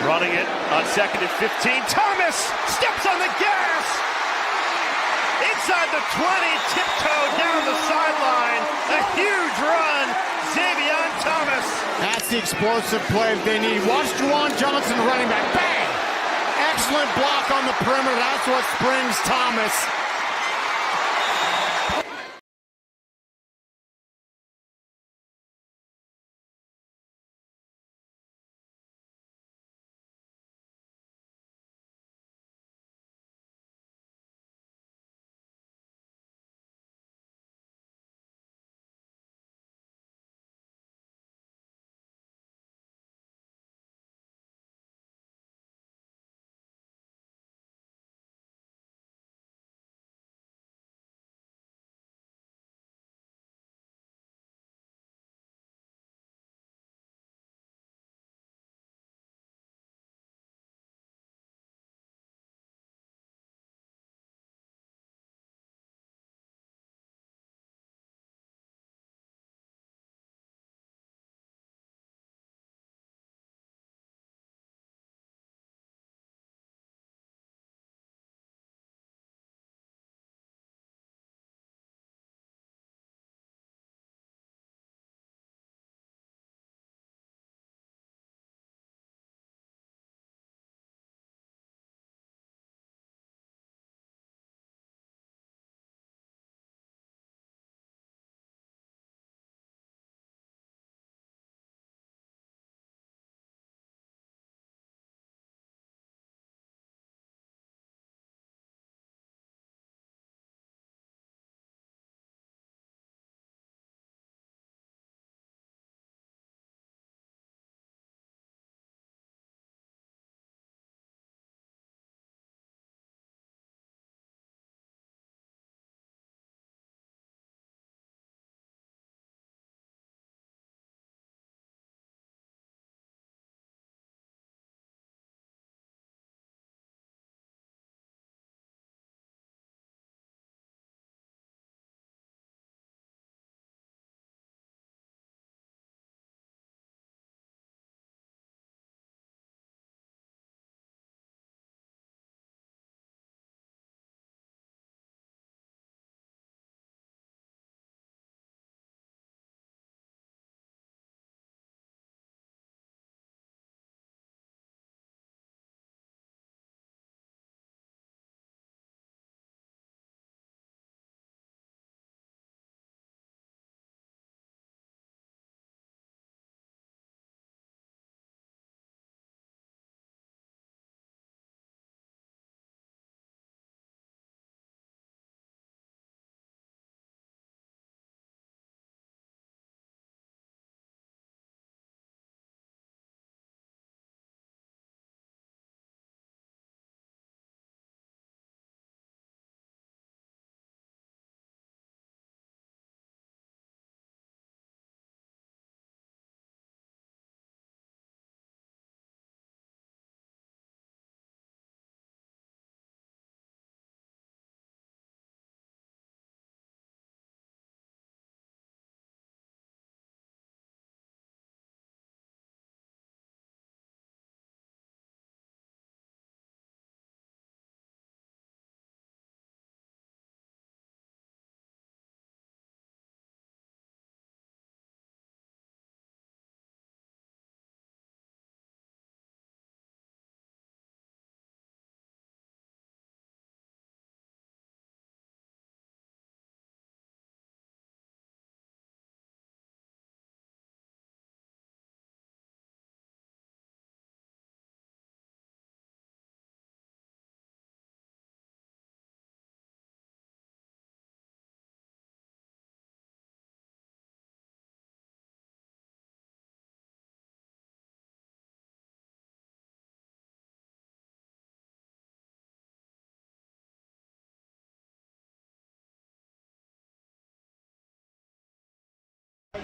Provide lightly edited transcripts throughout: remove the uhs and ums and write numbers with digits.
Running it on 2nd and 15. Thomas steps on the gas. Inside the 20, tiptoe down the sideline. A huge run. Xavier Thomas. That's the explosive play they need. Watch Juwan Johnson running back. Bang! Excellent block on the perimeter. That's what springs Thomas.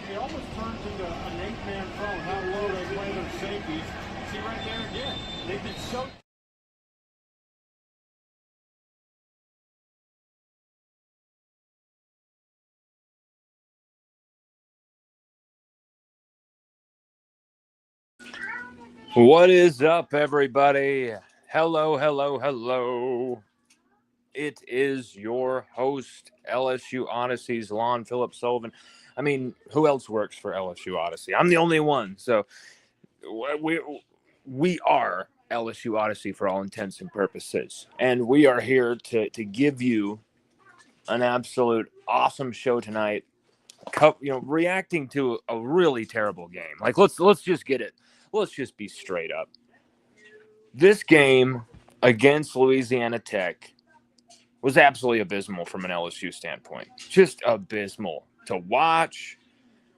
They almost turned into an 8-man front, how low they play their safeties. See right there again. They've been so... What is up, everybody? Hello, hello, hello. It is your host, LSU Odyssey's Lon Philip Sullivan. I mean, who else works for LSU Odyssey? I'm the only one. So we are LSU Odyssey for all intents and purposes. And we are here to give you an absolute awesome show tonight. Reacting to a really terrible game. Like, let's just get it. Let's just be straight up. This game against Louisiana Tech was absolutely abysmal from an LSU standpoint. Just abysmal to watch,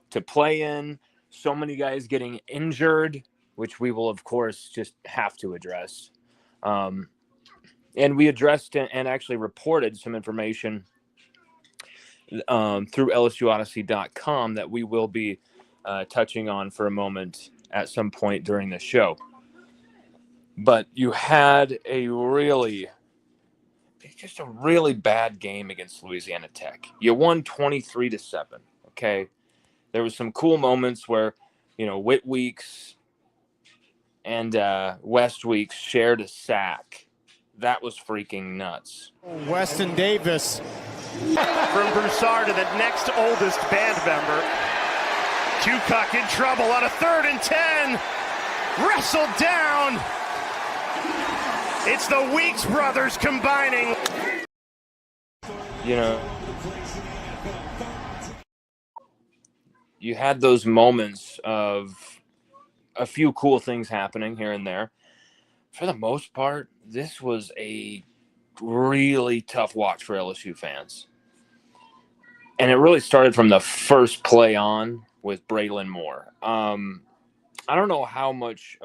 to play in. So many guys getting injured, which we will, of course, just have to address. And we addressed and actually reported some information through LSUODYSSEY.COM that we will be touching on for a moment at some point during the show. But you had a really bad game against Louisiana Tech. You won 23-7. Okay. There was some cool moments where, Whit Weeks and West Weeks shared a sack. That was freaking nuts. Weston Davis. From Broussard to the next oldest band member. Kukoc in trouble on a 3rd and 10. Wrestled down. It's the Weeks brothers combining. You had those moments of a few cool things happening here and there. For the most part, this was a really tough watch for LSU fans. And it really started from the first play on with Braylon Moore. I don't know how much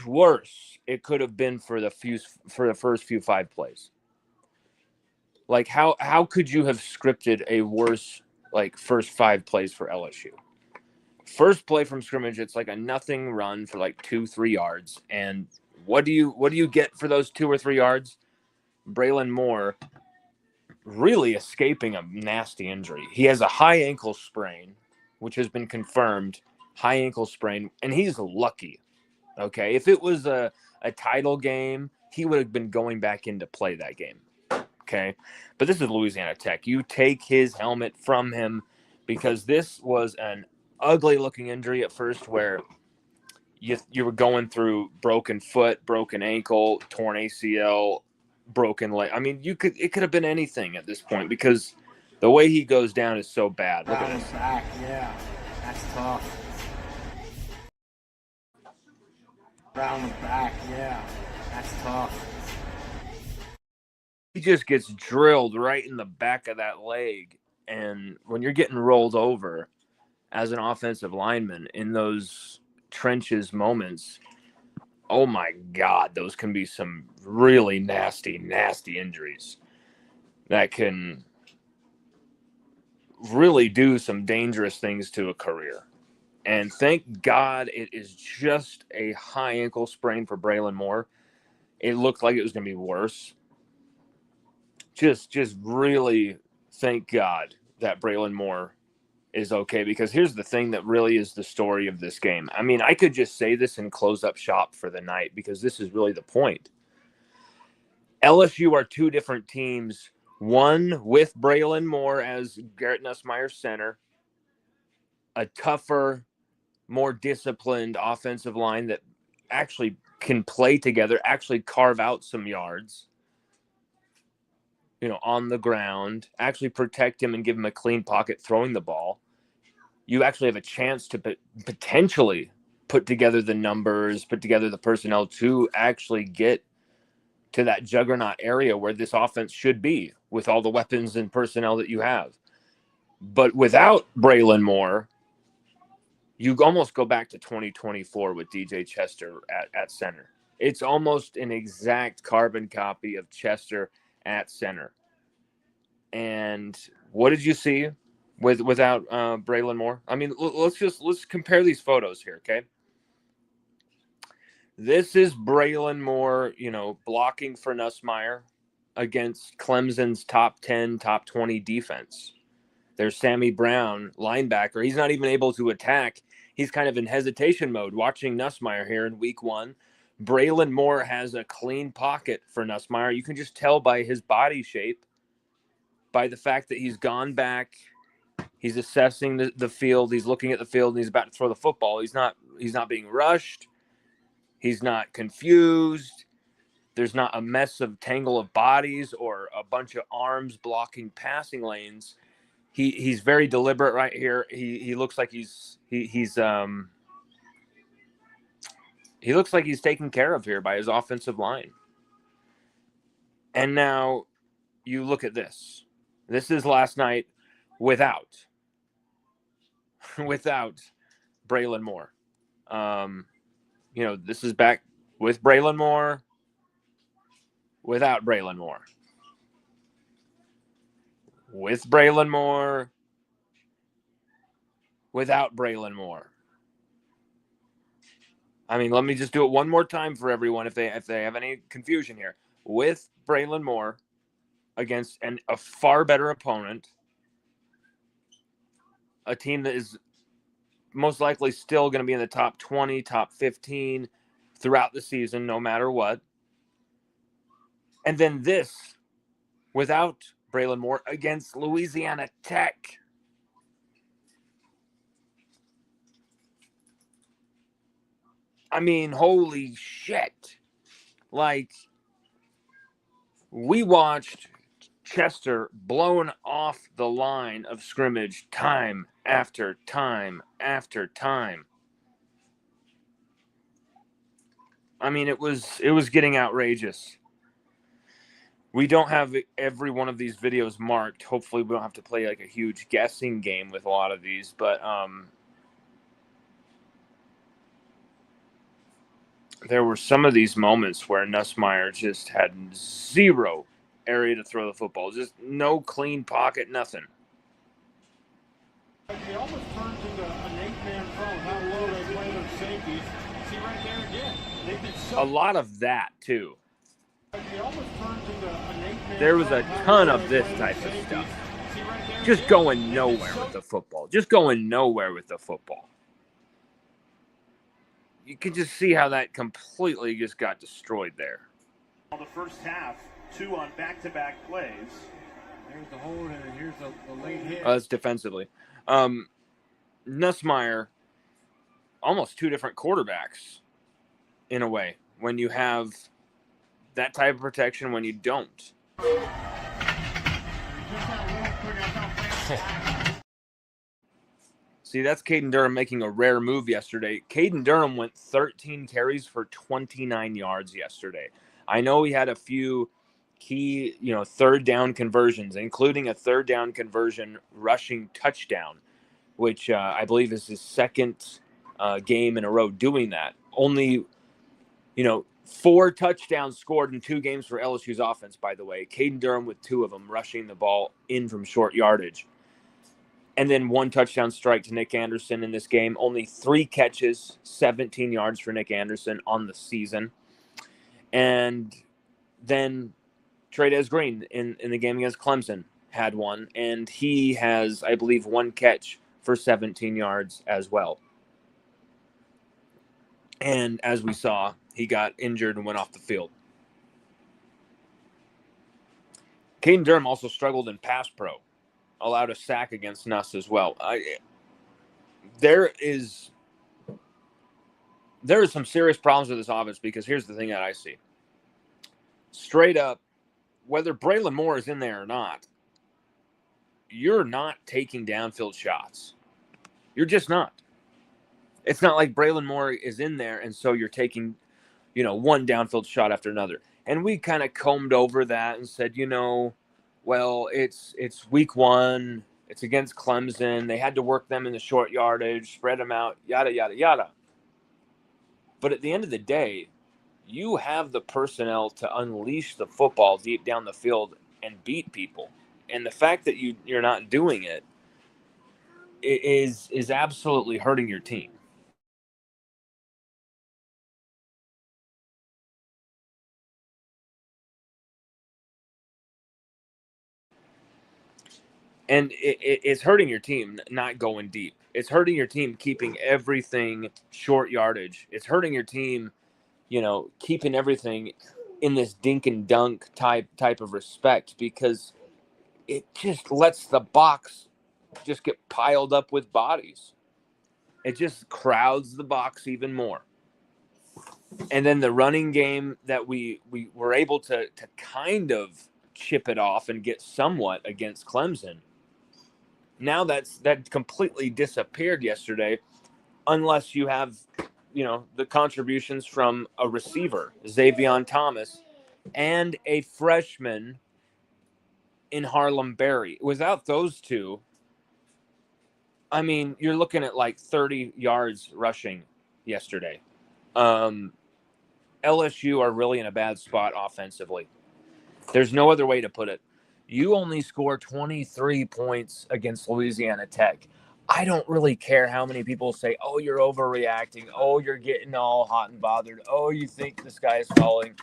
worse it could have been for the first few 5 plays. Like, how could you have scripted a worse first 5 plays for LSU? First play from scrimmage, it's like a nothing run for 2-3 yards, and what do you get for those 2 or 3 yards? Braylon Moore really escaping a nasty injury. He has a high ankle sprain, which has been confirmed. High ankle sprain, and he's lucky. Okay, if it was a title game, he would have been going back into play that game. Okay, but this is Louisiana Tech. You take his helmet from him because this was an ugly-looking injury at first where you were going through broken foot, broken ankle, torn ACL, broken leg. I mean, it could have been anything at this point because the way he goes down is so bad. Look at this. Back, yeah, that's tough. Round the back, yeah, that's tough. He just gets drilled right in the back of that leg. And when you're getting rolled over as an offensive lineman in those trenches moments, oh my God, those can be some really nasty, nasty injuries that can really do some dangerous things to a career. And thank God it is just a high ankle sprain for Braylon Moore. It looked like it was going to be worse. Just really thank God that Braylon Moore is okay, because here's the thing that really is the story of this game. I mean, I could just say this and close up shop for the night because this is really the point. LSU are 2 different teams, one with Braylon Moore as Garrett Nussmeyer's center, a tougher, more disciplined offensive line that actually can play together, actually carve out some yards, on the ground, actually protect him and give him a clean pocket throwing the ball. You actually have a chance to potentially put together the numbers, put together the personnel to actually get to that juggernaut area where this offense should be with all the weapons and personnel that you have. But without Braylon Moore, you almost go back to 2024 with DJ Chester at center. It's almost an exact carbon copy of Chester at center. And what did you see without Braylon Moore? I mean, let's compare these photos here, okay? This is Braylon Moore, blocking for Nussmeier against Clemson's top 10, top 20 defense. There's Sammy Brown, linebacker. He's not even able to attack. he's kind of in hesitation mode watching Nussmeier here in week 1. Braylon Moore has a clean pocket for Nussmeier. You can just tell by his body shape, by the fact that he's gone back. He's assessing the field. He's looking at the field, and he's about to throw the football. He's not being rushed. He's not confused. There's not a mess of tangle of bodies or a bunch of arms blocking passing lanes. He's very deliberate right here. He looks like he looks like he's taken care of here by his offensive line. And now you look at this. This is last night without Braylon Moore. This is back with Braylon Moore, without Braylon Moore. With Braylon Moore, without Braylon Moore. I mean, let me just do it one more time for everyone if they have any confusion here. With Braylon Moore against a far better opponent, a team that is most likely still going to be in the top 20, top 15 throughout the season, no matter what. And then this, without Braylon Moore, against Louisiana Tech. I mean, holy shit. Like, we watched Chester blown off the line of scrimmage time after time after time. I mean, it was getting outrageous. We don't have every one of these videos marked. Hopefully we don't have to play like a huge guessing game with a lot of these, but there were some of these moments where Nussmeier just had zero area to throw the football. Just no clean pocket, nothing. They almost turned into an 8-man front. How low they play their safeties. See right there again. They've been so A lot of that, too. They almost turned into an 8-man There was a front. ton How of low this they play type their of safeties. stuff. See right there Just again. going They've been nowhere so with the football. Just going nowhere with the football. You can just see how that completely just got destroyed there. The first half, 2 on back-to-back plays. There's the hold, and here's the late hit. That's defensively. Nussmeier, almost 2 different quarterbacks in a way. When you have that type of protection, when you don't. See, that's Caden Durham making a rare move yesterday. Caden Durham went 13 carries for 29 yards yesterday. I know he had a few key, third down conversions, including a third down conversion rushing touchdown, which I believe is his second game in a row doing that. Only, 4 touchdowns scored in 2 games for LSU's offense, by the way. Caden Durham with 2 of them rushing the ball in from short yardage. And then 1 touchdown strike to Nick Anderson in this game. Only 3 catches, 17 yards for Nick Anderson on the season. And then Trey'Dez Green in the game against Clemson had 1. And he has, I believe, 1 catch for 17 yards as well. And as we saw, he got injured and went off the field. Caden Durham also struggled in pass pro. Allowed a sack against Nuss as well. There is some serious problems with this offense because here's the thing that I see. Straight up, whether Braylon Moore is in there or not, you're not taking downfield shots. You're just not. It's not like Braylon Moore is in there and so you're taking, one downfield shot after another. And we kind of combed over that and said, well, it's week 1. It's against Clemson. They had to work them in the short yardage, spread them out, yada, yada, yada. But at the end of the day, you have the personnel to unleash the football deep down the field and beat people. And the fact that you're not doing it is absolutely hurting your team. And it's hurting your team not going deep. It's hurting your team keeping everything short yardage. It's hurting your team, keeping everything in this dink and dunk type of respect, because it just lets the box just get piled up with bodies. It just crowds the box even more. And then the running game that we were able to kind of chip it off and get somewhat against Clemson. Now that completely disappeared yesterday, unless you have, the contributions from a receiver, Xavier Thomas, and a freshman in Harlem Berry. Without those two, I mean, you're looking at like 30 yards rushing yesterday. LSU are really in a bad spot offensively. There's no other way to put it. You only score 23 points against Louisiana Tech. I don't really care how many people say, oh, you're overreacting. Oh, you're getting all hot and bothered. Oh, you think the sky is falling.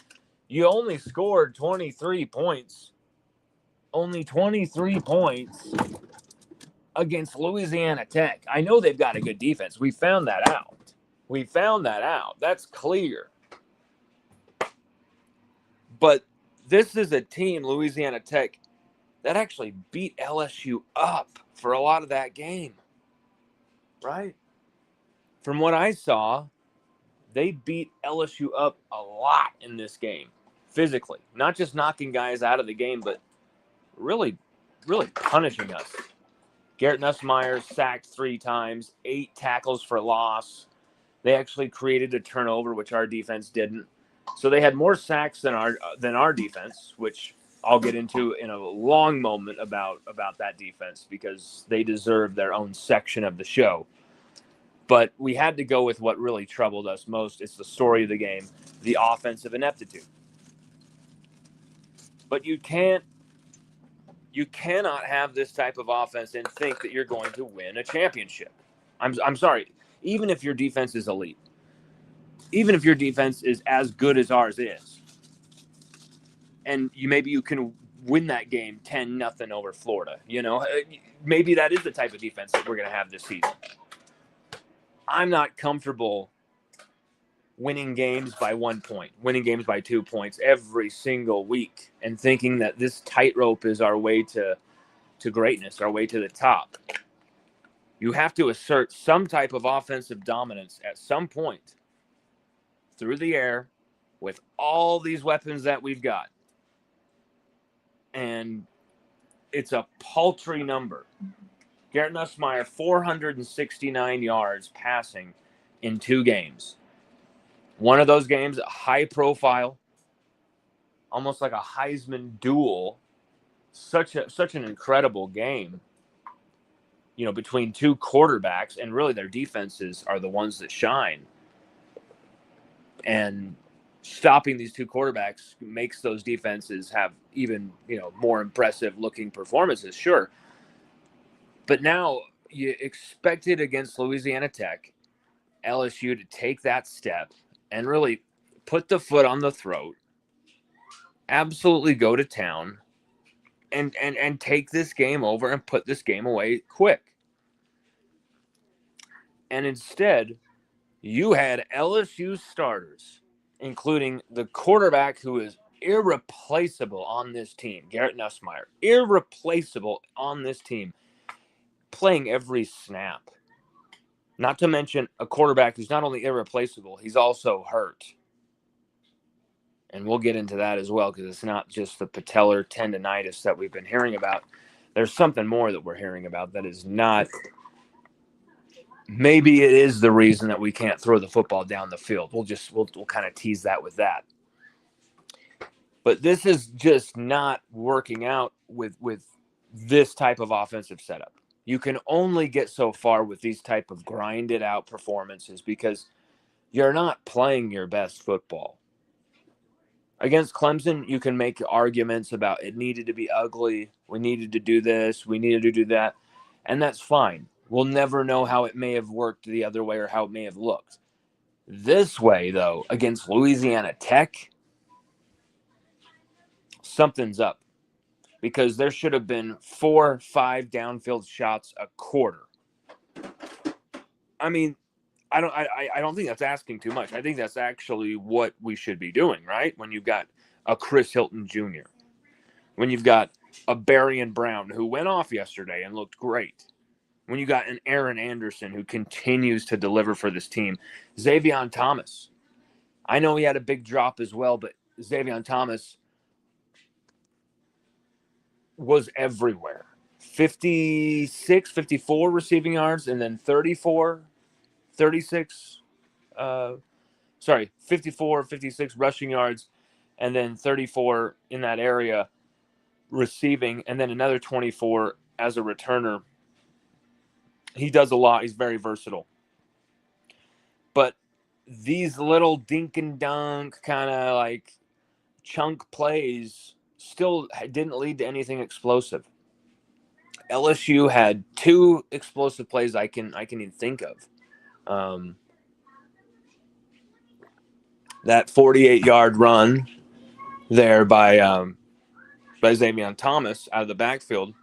You only scored 23 points. Only 23 points against Louisiana Tech. I know they've got a good defense. We found that out. That's clear. But this is a team, Louisiana Tech, that actually beat LSU up for a lot of that game, right? From what I saw, they beat LSU up a lot in this game, physically. Not just knocking guys out of the game, but really, really punishing us. Garrett Nussmeier sacked 3 times, 8 tackles for loss. They actually created a turnover, which our defense didn't. So they had more sacks than our defense, which I'll get into in a long moment about that defense, because they deserve their own section of the show. But we had to go with what really troubled us most. It's the story of the game, the offensive ineptitude. But you cannot have this type of offense and think that you're going to win a championship. I'm sorry. Even if your defense is elite, even if your defense is as good as ours is, and maybe you can win that game 10-0 over Florida, maybe that is the type of defense that we're going to have this season. I'm not comfortable winning games by 1 point, winning games by 2 points every single week, and thinking that this tightrope is our way to greatness, our way to the top. You have to assert some type of offensive dominance at some point through the air with all these weapons that we've got. And it's a paltry number. Garrett Nussmeier, 469 yards passing in 2 games. One of those games, high profile, almost like a Heisman duel. Such an incredible game, between 2 quarterbacks, and really their defenses are the ones that shine. And stopping these 2 quarterbacks makes those defenses have even, more impressive looking performances, sure. But now you expected against Louisiana Tech, LSU to take that step and really put the foot on the throat, absolutely go to town, and take this game over and put this game away quick. And instead, you had LSU starters, including the quarterback who is irreplaceable on this team, Garrett Nussmeier, irreplaceable on this team, playing every snap. Not to mention a quarterback who's not only irreplaceable, he's also hurt. And we'll get into that as well, because it's not just the patellar tendonitis that we've been hearing about. There's something more that we're hearing about that is not. Maybe it is the reason that we can't throw the football down the field. We'll kind of tease that with that. But this is just not working out with this type of offensive setup. You can only get so far with these type of grinded out performances, because you're not playing your best football. Against Clemson, you can make arguments about it needed to be ugly. We needed to do this. We needed to do that. And that's fine. We'll never know how it may have worked the other way or how it may have looked. This way, though, against Louisiana Tech, something's up. because there should have been 4 or 5 downfield shots a quarter. I mean, I don't think that's asking too much. I think that's actually what we should be doing, right? When you've got a Chris Hilton Jr., when you've got a Berrien Brown who went off yesterday and looked great, when you got an Aaron Anderson who continues to deliver for this team, Xavier Thomas. I know he had a big drop as well, but Xavier Thomas was everywhere. 56, 54 receiving yards, and then 34, 36, 54, 56 rushing yards, and then 34 in that area receiving, and then another 24 as a returner. He does a lot. He's very versatile. But these little dink and dunk kind of like chunk plays still didn't lead to anything explosive. LSU had 2 explosive plays I can even think of. That 48-yard run there by Xavier Thomas out of the backfield.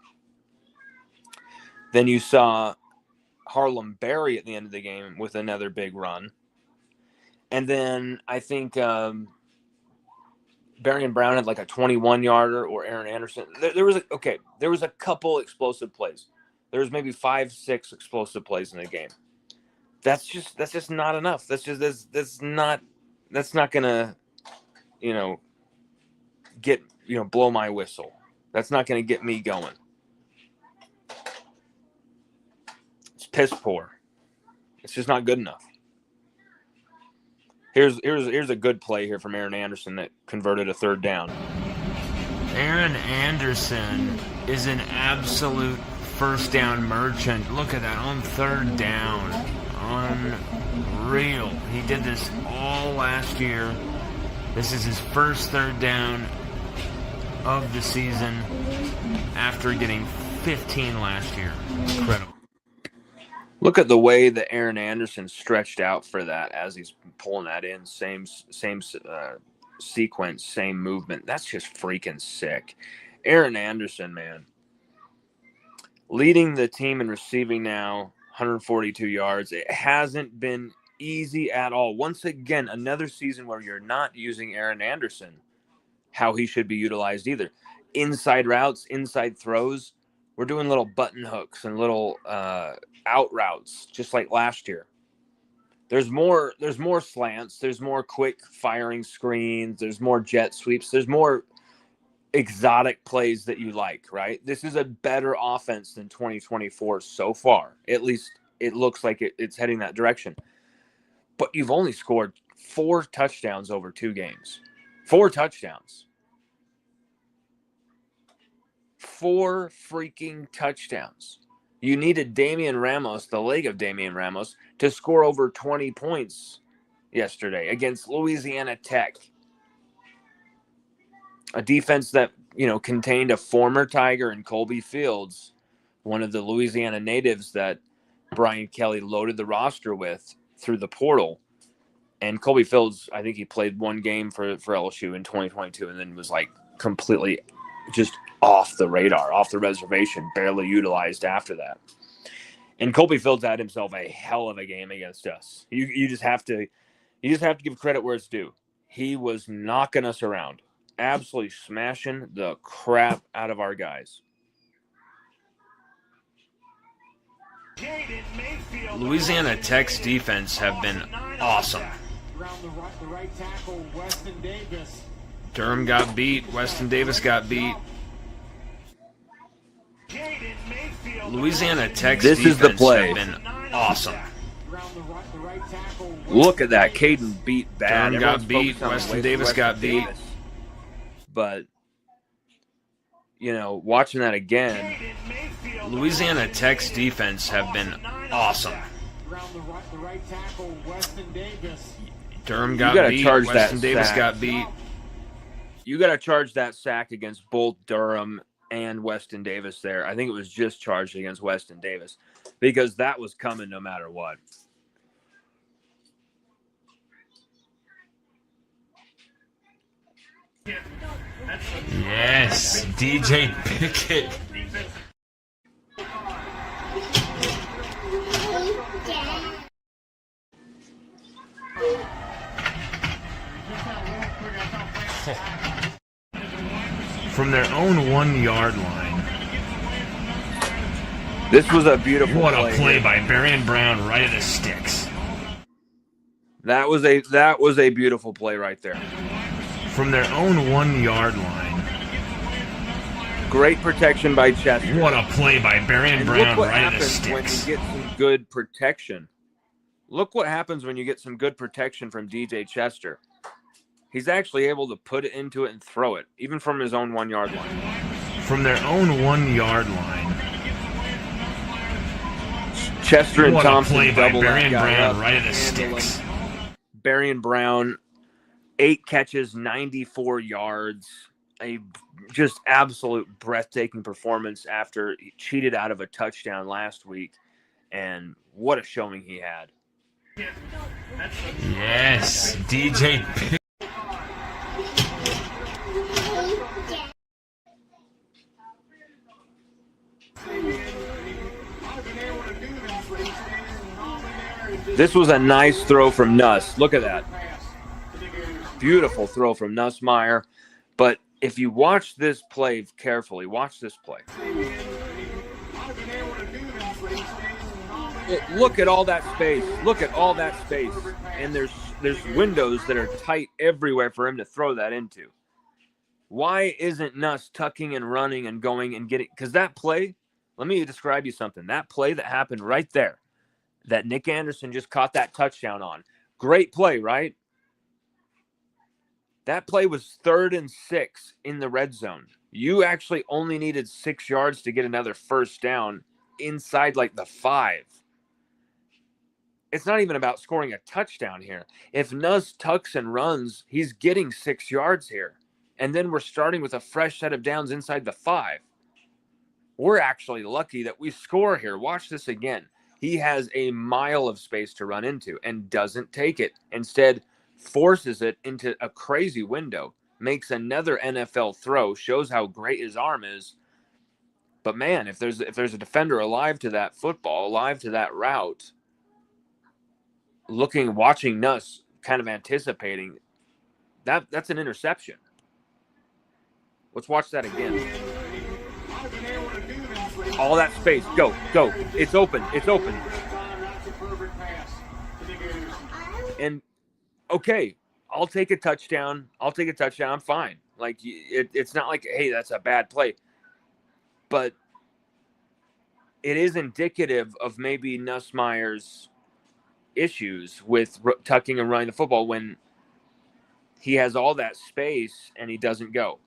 Then you saw Harlem Berry at the end of the game with another big run. And then I think Berrien Brown had like a 21-yarder, or Aaron Anderson. There was a couple explosive plays. There was maybe 5, 6 explosive plays in the game. That's just not enough. That's not gonna, blow my whistle. That's not gonna get me going. It's piss poor. It's just not good enough. Here's a good play here from Aaron Anderson that converted a 3rd down. Aaron Anderson is an absolute first down merchant. Look at that on 3rd down. Unreal. He did this all last year. This is his first 3rd down of the season after getting 15 last year. Incredible. Look at the way that Aaron Anderson stretched out for that as he's pulling that in. Same sequence, same movement. That's just freaking sick. Aaron Anderson, man. Leading the team in receiving now, 142 yards. It hasn't been easy at all. Once again, another season where you're not using Aaron Anderson how he should be utilized either. Inside routes, inside throws. We're doing little button hooks and little out routes, just like last year. There's more slants. There's more quick firing screens. There's more jet sweeps. There's more exotic plays that you like, right? This is a better offense than 2024 so far. At least it looks like it's heading that direction. But you've only scored 4 touchdowns over 2 games. 4 touchdowns. 4 freaking touchdowns. You needed Damian Ramos, the leg of Damian Ramos, to score over 20 points yesterday against Louisiana Tech. A defense that, contained a former Tiger in Colby Fields, one of the Louisiana natives that Brian Kelly loaded the roster with through the portal. And Colby Fields, I think he played 1 game for LSU in 2022 and then was like completely just off the radar, off the reservation, barely utilized after that. And Colby Fields had himself a hell of a game against us. You just have to give credit where it's due. He was knocking us around, absolutely smashing the crap out of our guys. Louisiana Tech's defense have been awesome. Durham got beat. Weston Davis got beat. Louisiana Tech's defense have been awesome. Look at that. Caden beat bad. Durham got beat. Weston Davis got beat. But, watching that again, Louisiana Tech's defense have been awesome. Durham got beat. Weston Davis got beat. You got to charge that sack against both Durham and Weston Davis there. I think it was just charged against Weston Davis because that was coming no matter what. Yes, DJ Pickett. From their own 1-yard line. This was a beautiful What a play here. by Barian Brown right at the sticks. That was a beautiful play right there. From their own 1-yard line. Great protection by Chester. What a play by Barian Brown right at the sticks. When you get some good protection. Look what happens when you get some good protection from DJ Chester. He's actually able to put it into it and throw it, even from his own 1-yard line. From their own 1-yard line. Chester and Thompson play by double Barian Brown up, right at the sticks. Barian Brown, 8 catches, 94 yards. A just absolute breathtaking performance after he cheated out of a touchdown last week. And what a showing he had. Yes, DJ Pickett. This was a nice throw from Nuss. Look at that. Beautiful throw from Nussmeier. But if you watch this play carefully, watch this play. Look at all that space. Look at all that space. And there's windows that are tight everywhere for him to throw that into. Why isn't Nuss tucking and running and going and getting? Because that play, let me describe you something. That play that happened right there, that Nick Anderson just caught that touchdown on. Great play, right? That play was 3rd and 6 in the red zone. You actually only needed 6 yards to get another first down inside like the 5. It's not even about scoring a touchdown here. If Nuss tucks and runs, he's getting 6 yards here. And then we're starting with a fresh set of downs inside the 5. We're actually lucky that we score here. Watch this again. He has a mile of space to run into and doesn't take it. Instead, forces it into a crazy window, makes another NFL throw, shows how great his arm is. But man, if there's a defender alive to that football, alive to that route, watching Nuss kind of anticipating, that's an interception. Let's watch that again. All that space. Go. It's open. And okay, I'll take a touchdown. I'm fine. Like, it's not like, hey, that's a bad play. But it is indicative of maybe Nussmeier's issues with tucking and running the football when he has all that space and he doesn't go.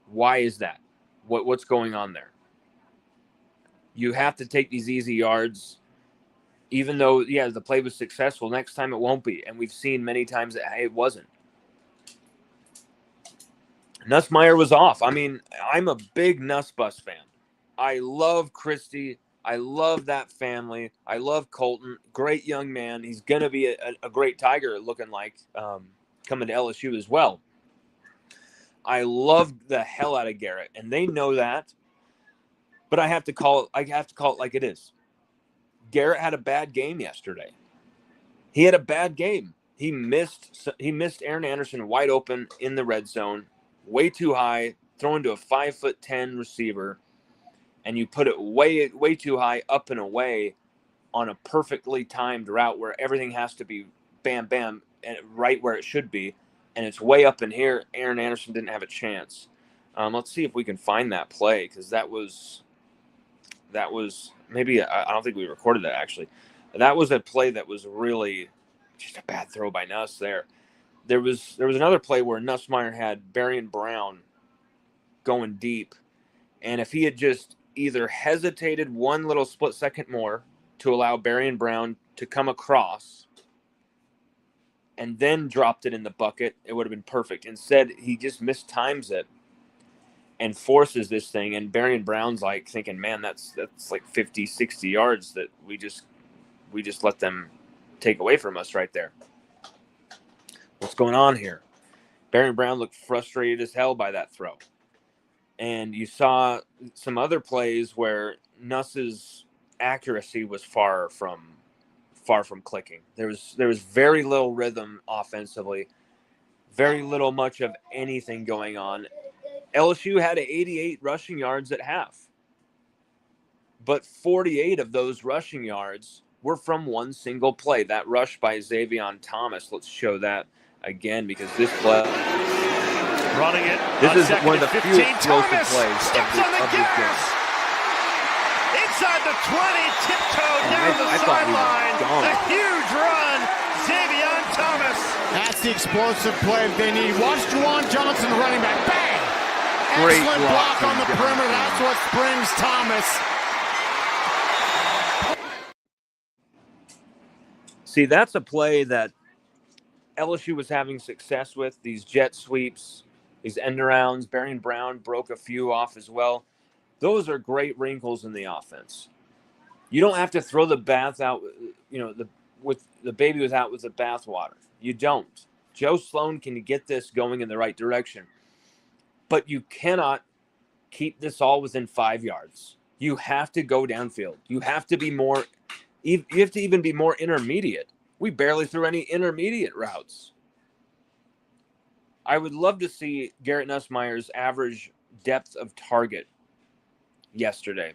Why is that? What's going on there? You have to take these easy yards, even though, yeah, the play was successful. Next time it won't be. And we've seen many times that it wasn't. Nussmeier was off. I mean, I'm a big Nuss Bus fan. I love Christie. I love that family. I love Colton. Great young man. He's going to be a great Tiger looking like coming to LSU as well. I love the hell out of Garrett, and they know that. But I have to call it like it is. Garrett had a bad game yesterday. He had a bad game. He missed Aaron Anderson wide open in the red zone, way too high, throwing to a 5'10" receiver, and you put it way too high up and away on a perfectly timed route where everything has to be bam bam and right where it should be, and it's way up in here. Aaron Anderson didn't have a chance. Let's see if we can find that play, because that was maybe I don't think we recorded that actually. That was a play that was really just a bad throw by Nuss there. There was another play where Nussmeier had Barian Brown going deep, and if he had just either hesitated one little split second more to allow Barian Brown to come across and then dropped it in the bucket, it would have been perfect. Instead, he just mistimes it and forces this thing, and Barian Brown's like thinking, man, that's like 50, 60 yards that we just let them take away from us right there. What's going on here? Barry Brown looked frustrated as hell by that throw. And you saw some other plays where Nuss's accuracy was far from clicking. There was very little rhythm offensively, very little much of anything going on. LSU had 88 rushing yards at half, but 48 of those rushing yards were from one single play. That rush by Xavier Thomas. Let's show that again because this play. Running it. This is one of the 15. few explosive Thomas plays steps on the of this game. gas. Inside the 20, tiptoe And down the I thought he was sideline. gone. A huge run. Xavier Thomas. That's the explosive play that they need. Watch Juwan Johnson running back. Bang! Great Excellent block block on from the Johnson. perimeter. That's what springs Thomas. See, that's a play that LSU was having success with, these jet sweeps, these end arounds. Barry Brown broke a few off as well. Those are great wrinkles in the offense. You don't have to throw the bath out, with the baby was out with the bathwater. You don't. Joe Sloan can get this going in the right direction. But you cannot keep this all within 5 yards. You have to go downfield. You have to be more – you have to even be more intermediate. We barely threw any intermediate routes. I would love to see Garrett Nussmeier's average depth of target yesterday,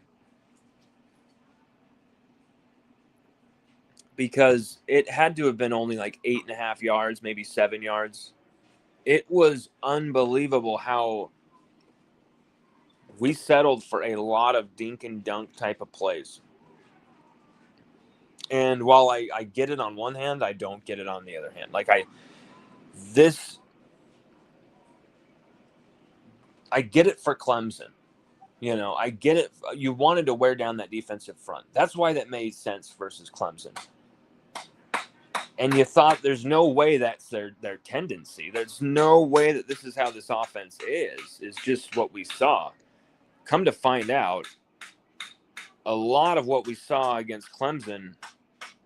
because it had to have been only like 8.5 yards, maybe 7 yards. It was unbelievable how we settled for a lot of dink and dunk type of plays. And while I get it on one hand, I don't get it on the other hand. I get it for Clemson. I get it. You wanted to wear down that defensive front. That's why that made sense versus Clemson. And you thought there's no way that's their tendency. There's no way that this is how this offense is just what we saw. Come to find out, a lot of what we saw against Clemson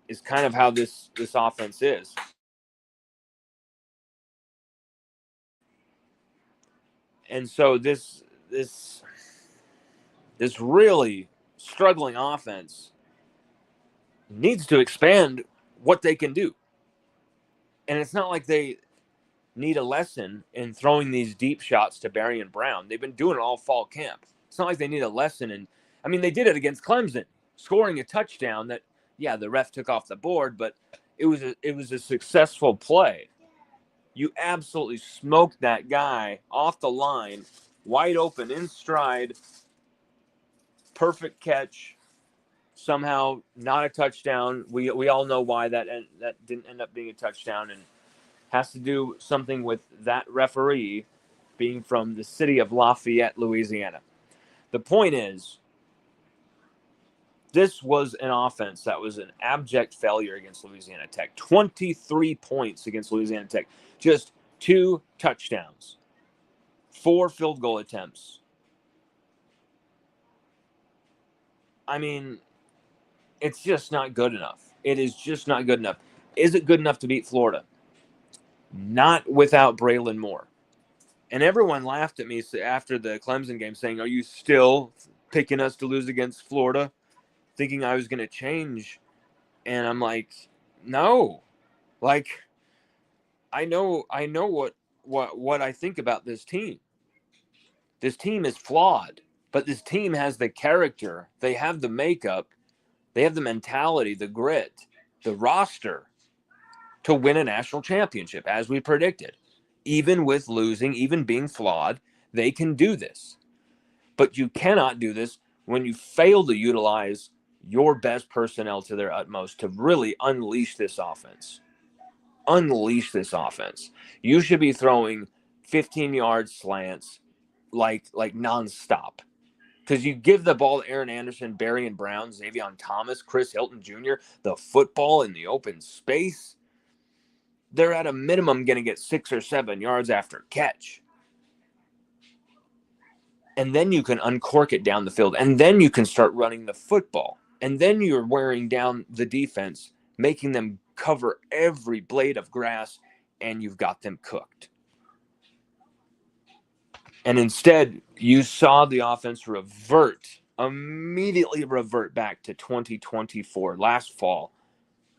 is kind of how this offense is. And so this really struggling offense needs to expand what they can do. And it's not like they need a lesson in throwing these deep shots to Barry and Brown. They've been doing it all fall camp. It's not like they need a lesson in, they did it against Clemson, scoring a touchdown that, the ref took off the board, but it was a successful play. You absolutely smoked that guy off the line, wide open, in stride, perfect catch, somehow not a touchdown. We all know why that didn't end up being a touchdown, and has to do something with that referee being from the city of Lafayette, Louisiana. The point is, this was an offense that was an abject failure against Louisiana Tech. 23 points against Louisiana Tech. Just 2 touchdowns. 4 field goal attempts. It's just not good enough. It is just not good enough. Is it good enough to beat Florida? Not without Braylon Moore. And everyone laughed at me after the Clemson game saying, are you still picking us to lose against Florida? Thinking I was going to change. And I'm like, no. I know what I think about this team. This team is flawed, but this team has the character. They have the makeup. They have the mentality, the grit, the roster to win a national championship, as we predicted. Even with losing, even being flawed, they can do this. But you cannot do this when you fail to utilize your best personnel to their utmost to really unleash this offense. Unleash this offense. You should be throwing 15-yard slants like nonstop. Because you give the ball to Aaron Anderson, Barry and Brown, Xavier Thomas, Chris Hilton Jr., the football in the open space, they're at a minimum going to get 6 or 7 yards after catch. And then you can uncork it down the field. And then you can start running the football. And then you're wearing down the defense, making them cover every blade of grass, and you've got them cooked. And instead, you saw the offense immediately revert back to 2024, last fall,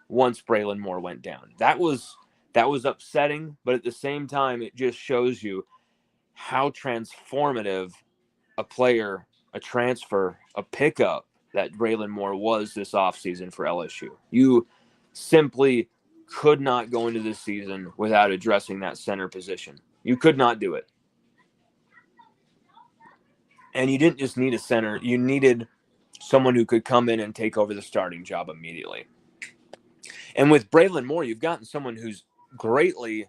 once Braylon Moore went down. That was upsetting, but at the same time, it just shows you how transformative a player, a transfer, a pickup that Braylon Moore was this offseason for LSU. You simply could not go into this season without addressing that center position. You could not do it. And you didn't just need a center. You needed someone who could come in and take over the starting job immediately. And with Braylon Moore, you've gotten someone who's greatly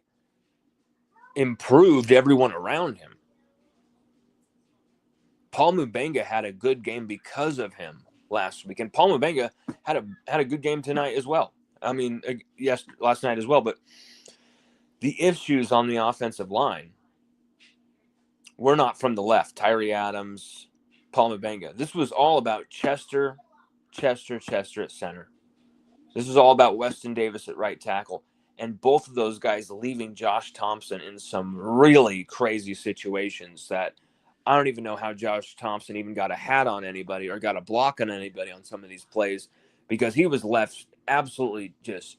improved everyone around him. Paul Mubenga had a good game because of him last week. And Paul Mubenga had a good game tonight as well. I mean, yes, last night as well. But the issues on the offensive line were not from the left. Tyree Adams, Paul Mubenga. This was all about Chester at center. This is all about Weston Davis at right tackle. And both of those guys leaving Josh Thompson in some really crazy situations that I don't even know how Josh Thompson even got a hat on anybody or got a block on anybody on some of these plays, because he was left absolutely just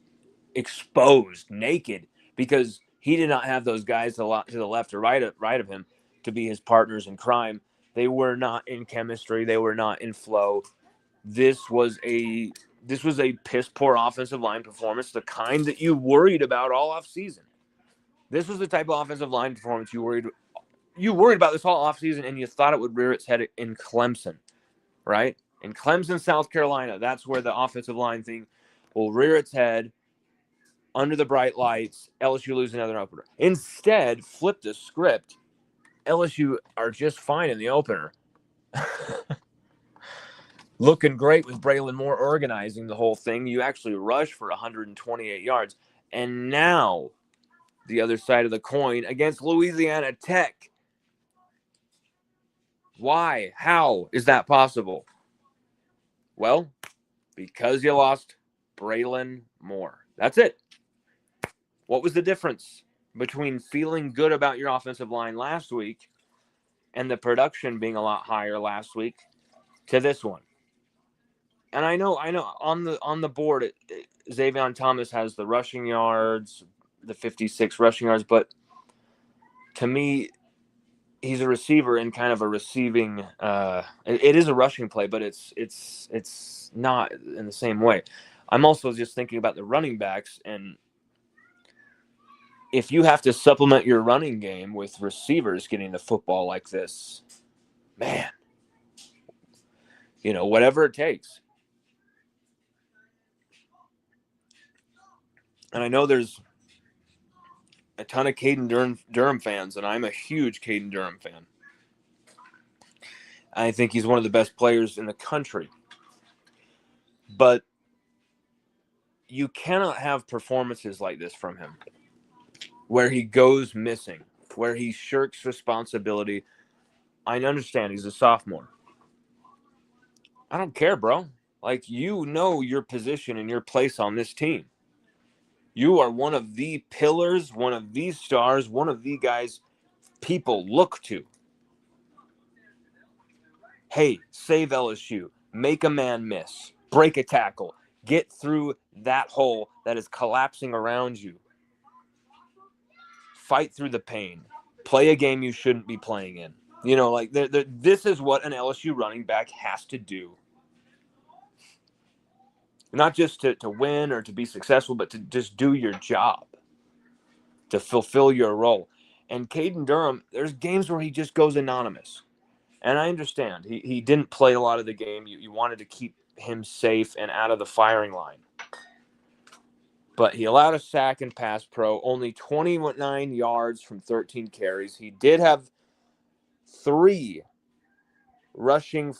exposed, naked, because he did not have those guys to the left or right of him to be his partners in crime. They were not in chemistry. They were not in flow. This was a piss poor offensive line performance, the kind that you worried about all off season. This was the type of offensive line performance you worried about this whole offseason, and you thought it would rear its head in Clemson, right? In Clemson, South Carolina, that's where the offensive line thing will rear its head under the bright lights. LSU lose another opener. Instead, flip the script. LSU are just fine in the opener. Looking great with Braylon Moore organizing the whole thing. You actually rush for 128 yards. And now, the other side of the coin against Louisiana Tech. Why? How is that possible? Well, because you lost Braylon Moore. That's it. What was the difference between feeling good about your offensive line last week and the production being a lot higher last week to this one? And I know on the board, Xavier Thomas has the rushing yards, the 56 rushing yards, but to me, he's a receiver in kind of a receiving. It is a rushing play, but it's not in the same way. I'm also just thinking about the running backs, and if you have to supplement your running game with receivers getting the football like this, man, whatever it takes. And I know there's a ton of Caden Durham fans, and I'm a huge Caden Durham fan. I think he's one of the best players in the country. But you cannot have performances like this from him, where he goes missing, where he shirks responsibility. I understand he's a sophomore. I don't care, bro. You know your position and your place on this team. You are one of the pillars, one of the stars, one of the guys people look to. Hey, save LSU. Make a man miss. Break a tackle. Get through that hole that is collapsing around you. Fight through the pain. Play a game you shouldn't be playing in. This is what an LSU running back has to do. Not just to win or to be successful, but to just do your job, to fulfill your role. And Caden Durham, there's games where he just goes anonymous. And I understand. He didn't play a lot of the game. You wanted to keep him safe and out of the firing line. But he allowed a sack and pass pro, only 29 yards from 13 carries. He did have 3 rushing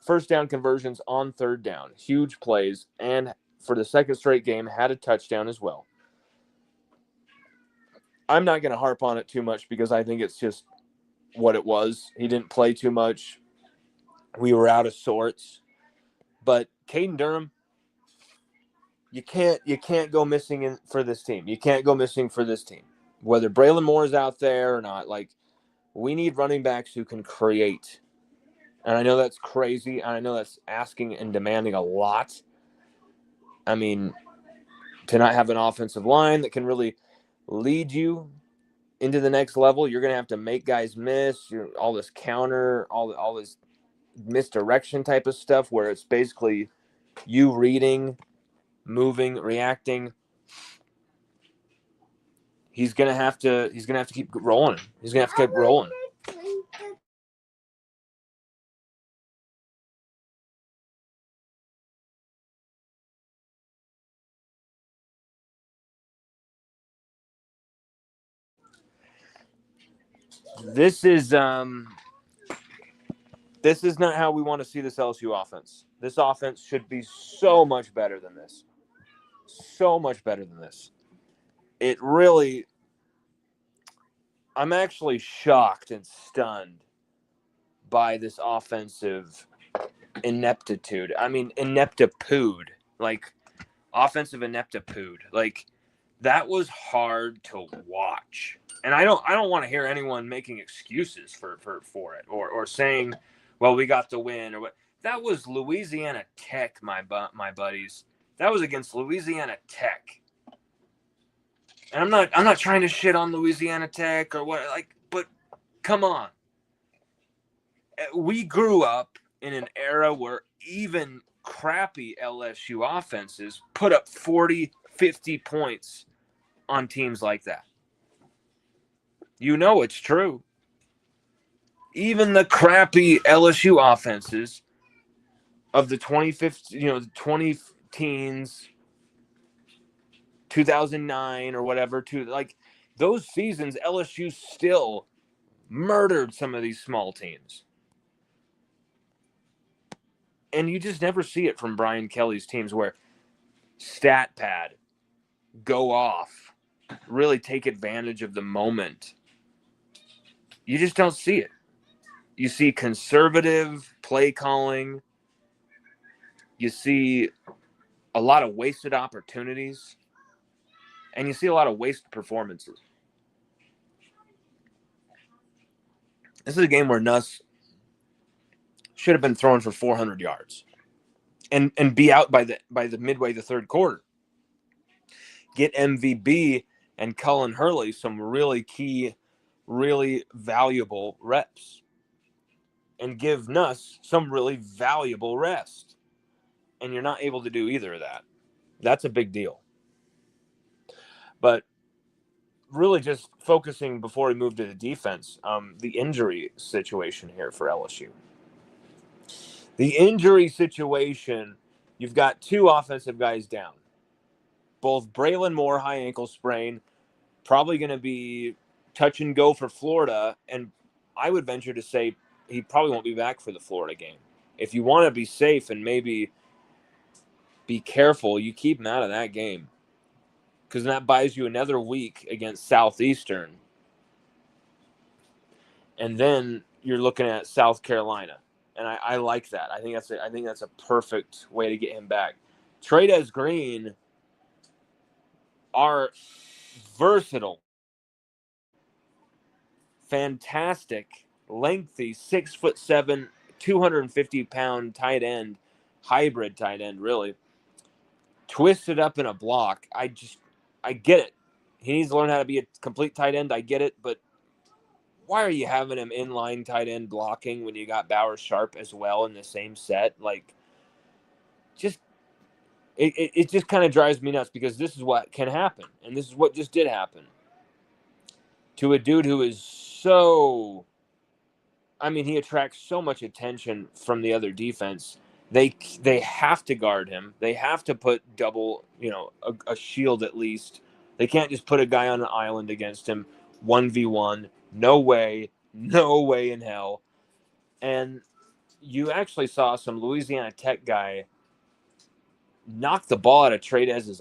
first down conversions on third down. Huge plays. And for the second straight game, had a touchdown as well. I'm not going to harp on it too much because I think it's just what it was. He didn't play too much. We were out of sorts. But Caden Durham, you can't go missing for this team. You can't go missing for this team. Whether Braylon Moore is out there or not, We need running backs who can create. And I know that's crazy. And I know that's asking and demanding a lot. I mean, to not have an offensive line that can really lead you into the next level, you're going to have to make guys miss. All this counter, all this misdirection type of stuff where it's basically you reading, moving, reacting. He's gonna have to keep rolling. He's gonna have to keep rolling. This is not how we want to see this LSU offense. This offense should be so much better than this. So much better than this. It really, I'm actually shocked and stunned by this offensive ineptitude. I mean, ineptitude. Like, offensive ineptitude. Like, that was hard to watch. And I don't want to hear anyone making excuses for it or saying, well, we got the win or what. That was Louisiana Tech, my buddies. That was against Louisiana Tech. And I'm not trying to shit on Louisiana Tech or what, like, but come on. We grew up in an era where even crappy LSU offenses put up 40, 50 points on teams like that. You know it's true. Even the crappy LSU offenses of the 2015, the 20 teens, 2009 or whatever, like those seasons, LSU still murdered some of these small teams. And you just never see it from Brian Kelly's teams where stat pad, go off, really take advantage of the moment. You just don't see it. You see conservative play calling. You see a lot of wasted opportunities. And you see a lot of wasted performances. This is a game where Nuss should have been thrown for 400 yards and be out by the midway the third quarter. Get MVB and Cullen Hurley some really key, really valuable reps. And give Nuss some really valuable rest. And you're not able to do either of that. That's a big deal. But really just focusing before we move to the defense, the injury situation here for LSU. The injury situation, you've got two offensive guys down. Both Braylon Moore, high ankle sprain, probably going to be touch and go for Florida. And I would venture to say he probably won't be back for the Florida game. If you want to be safe and maybe be careful, you keep him out of that game. Because that buys you another week against Southeastern. And then you're looking at South Carolina. And I like that. I think that's a perfect way to get him back. Trades Green are versatile, fantastic, lengthy, 6'7", 250-pound tight end, hybrid tight end, really. Twisted up in a block. I get it. He needs to learn how to be a complete tight end. I get it, but why are you having him inline tight end blocking when you got Bauer Sharp as well in the same set? Like, just it just kind of drives me nuts because this is what can happen, and this is what just did happen to a dude who is so. I mean, he attracts so much attention from the other defense. They have to guard him. They have to put double, a shield at least. They can't just put a guy on an island against him, 1v1. No way in hell. And you actually saw some Louisiana Tech guy knock the ball out of Tradez's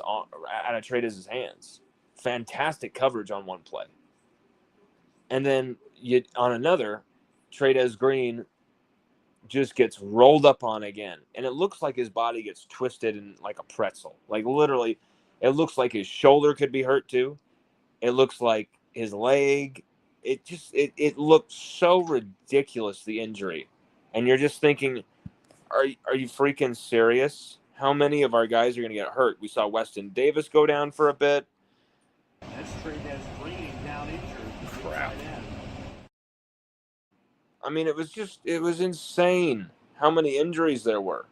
hands. Fantastic coverage on one play. And then on another, Trades Green just gets rolled up on again. And it looks like his body gets twisted in like a pretzel. Like literally, it looks like his shoulder could be hurt too. It looks like his leg. it looked so ridiculous, the injury. And you're just thinking, are you freaking serious? How many of our guys are going to get hurt? We saw Weston Davis go down for a bit. That's Trey'Dez Green down injured. Crap. I mean, it was insane how many injuries there were.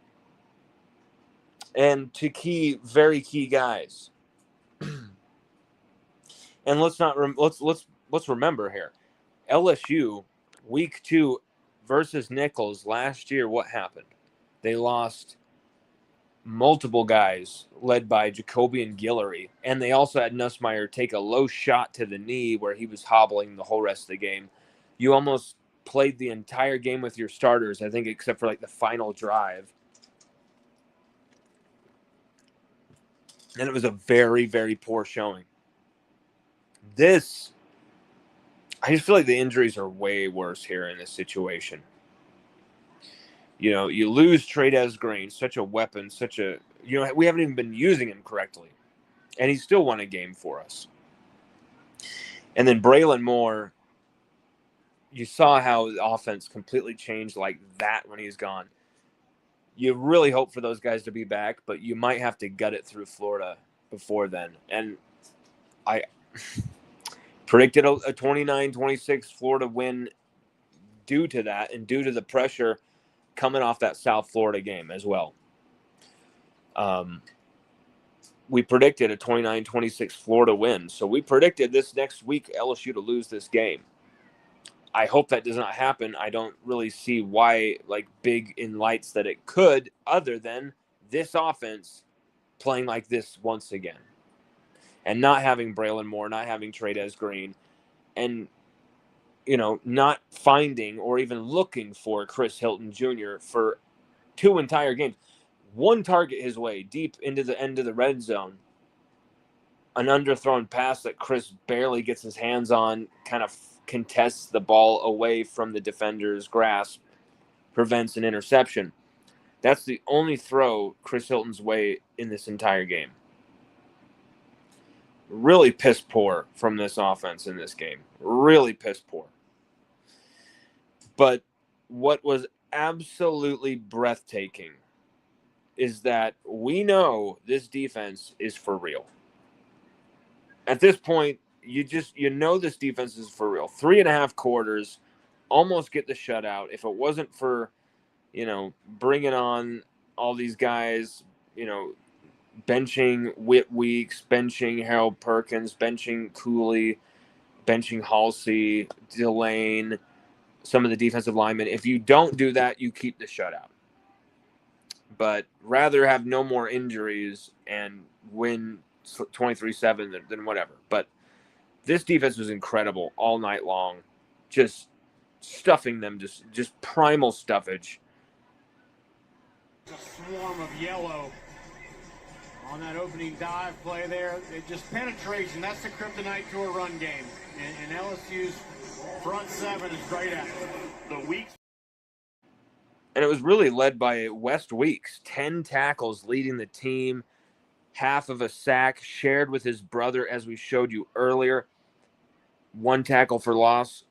And to very key guys. And let's remember here. LSU week 2 versus Nichols last year, what happened? They lost multiple guys led by Jacoby and Guillory, and they also had Nussmeier take a low shot to the knee where he was hobbling the whole rest of the game. You almost played the entire game with your starters, I think, except for like the final drive. And it was a very, very poor showing. I just feel like the injuries are way worse here in this situation. You know, you lose Trey'Dez Green, such a weapon, we haven't even been using him correctly. And he still won a game for us. And then Braylon Moore, you saw how the offense completely changed like that when he's gone. You really hope for those guys to be back, but you might have to gut it through Florida before then. And I predicted a 29-26 Florida win due to that and due to the pressure coming off that South Florida game as well. We predicted a 29-26 Florida win. So we predicted this next week LSU to lose this game. I hope that does not happen. I don't really see why, like, big in lights that it could, other than this offense playing like this once again. And not having Braylon Moore, not having Trey'Dez Green, and, you know, not finding or even looking for Chris Hilton Jr. for 2 entire games. 1 target his way deep into the end of the red zone. An underthrown pass that Chris barely gets his hands on, kind of contests the ball away from the defender's grasp, prevents an interception. That's the only throw Chris Hilton's way in this entire game. Really piss poor from this offense in this game. Really piss poor. But what was absolutely breathtaking is that we know this defense is for real. At this point, you know this defense is for real. 3.5 quarters, almost get the shutout. If it wasn't for, you know, bringing on all these guys, you know, benching Whit Weeks, benching Harold Perkins, benching Cooley, benching Halsey, Delane, some of the defensive linemen. If you don't do that, you keep the shutout. But rather have no more injuries and win 23-7 than whatever. But this defense was incredible all night long. Just stuffing them, just primal stuffage. A swarm of yellow on that opening dive play there. It just penetration. That's the kryptonite to a run game. And LSU's front 7 is great at it. The Weeks. And it was really led by West Weeks. 10 tackles leading the team. Half of a sack shared with his brother, as we showed you earlier. 1 tackle for loss.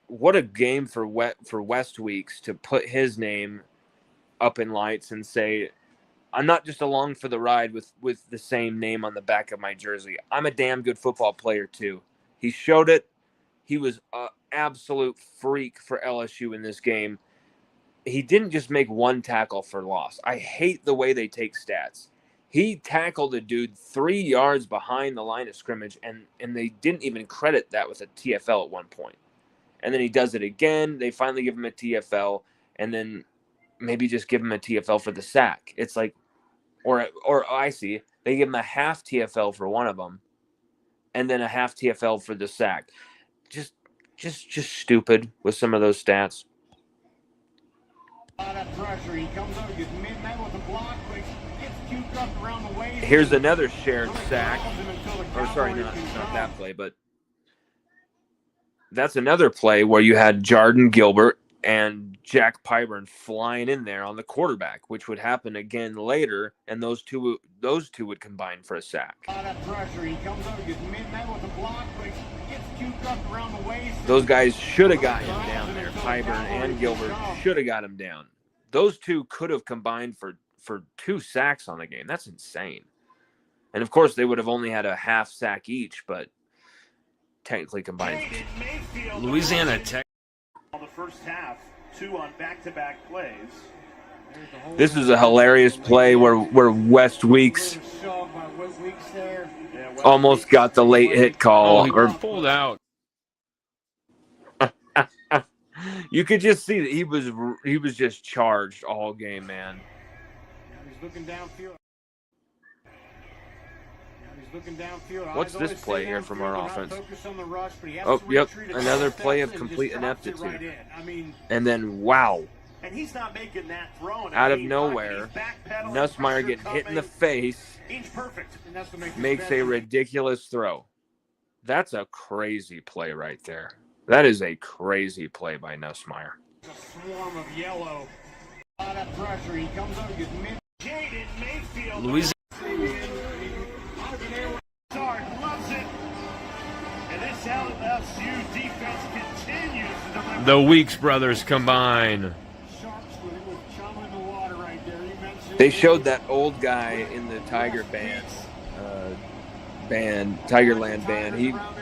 What a game for West Weeks to put his name up in lights and say, I'm not just along for the ride with the same name on the back of my jersey. I'm a damn good football player too. He showed it. He was an absolute freak for LSU in this game. He didn't just make 1 tackle for loss. I hate the way they take stats. He tackled a dude 3 yards behind the line of scrimmage, and they didn't even credit that with a TFL at one point. And then he does it again. They finally give him a TFL, and then maybe just give him a TFL for the sack. It's like, or I see, they give him a half TFL for one of them, and then a half TFL for the sack. Just stupid with some of those stats. Pressure. He comes over, gets mid-man with a block, but gets cubed up around the waist. Here's another shared sack. Or sorry, not that play, but that's another play where you had Jordan Gilbert and Jack Pyburn flying in there on the quarterback, which would happen again later, and those two would combine for a sack. A lot of pressure. He comes up, gets mid-met with a block, but he gets cubed up around the waist. Those guys should have got him down there. Pyburn and Gilbert should have got him down. Those two could have combined for 2 sacks on the game. That's insane. And of course, they would have only had a half sack each, but technically combined. Louisiana Tech. The first half, 2 on back-to-back plays. This is a hilarious play where West Weeks almost got the late hit call. He pulled out. You could just see that he was just charged all game, man. He's looking downfield. What's this play here from our offense? Oh, yep, another play of complete ineptitude. And then, wow. And he's not making that throw. Out of nowhere, Nussmeier getting hit in the face makes a ridiculous throw. That's a crazy play right there. That is a crazy play by Nussmeier. A swarm of yellow. A lot of pressure. He comes up, gets mid. Jaden Mayfield. Louisiana. Loves it. And this LSU defense continues to deliver. The Weeks brothers combine. They showed that old guy in the Tiger band, Tigerland band.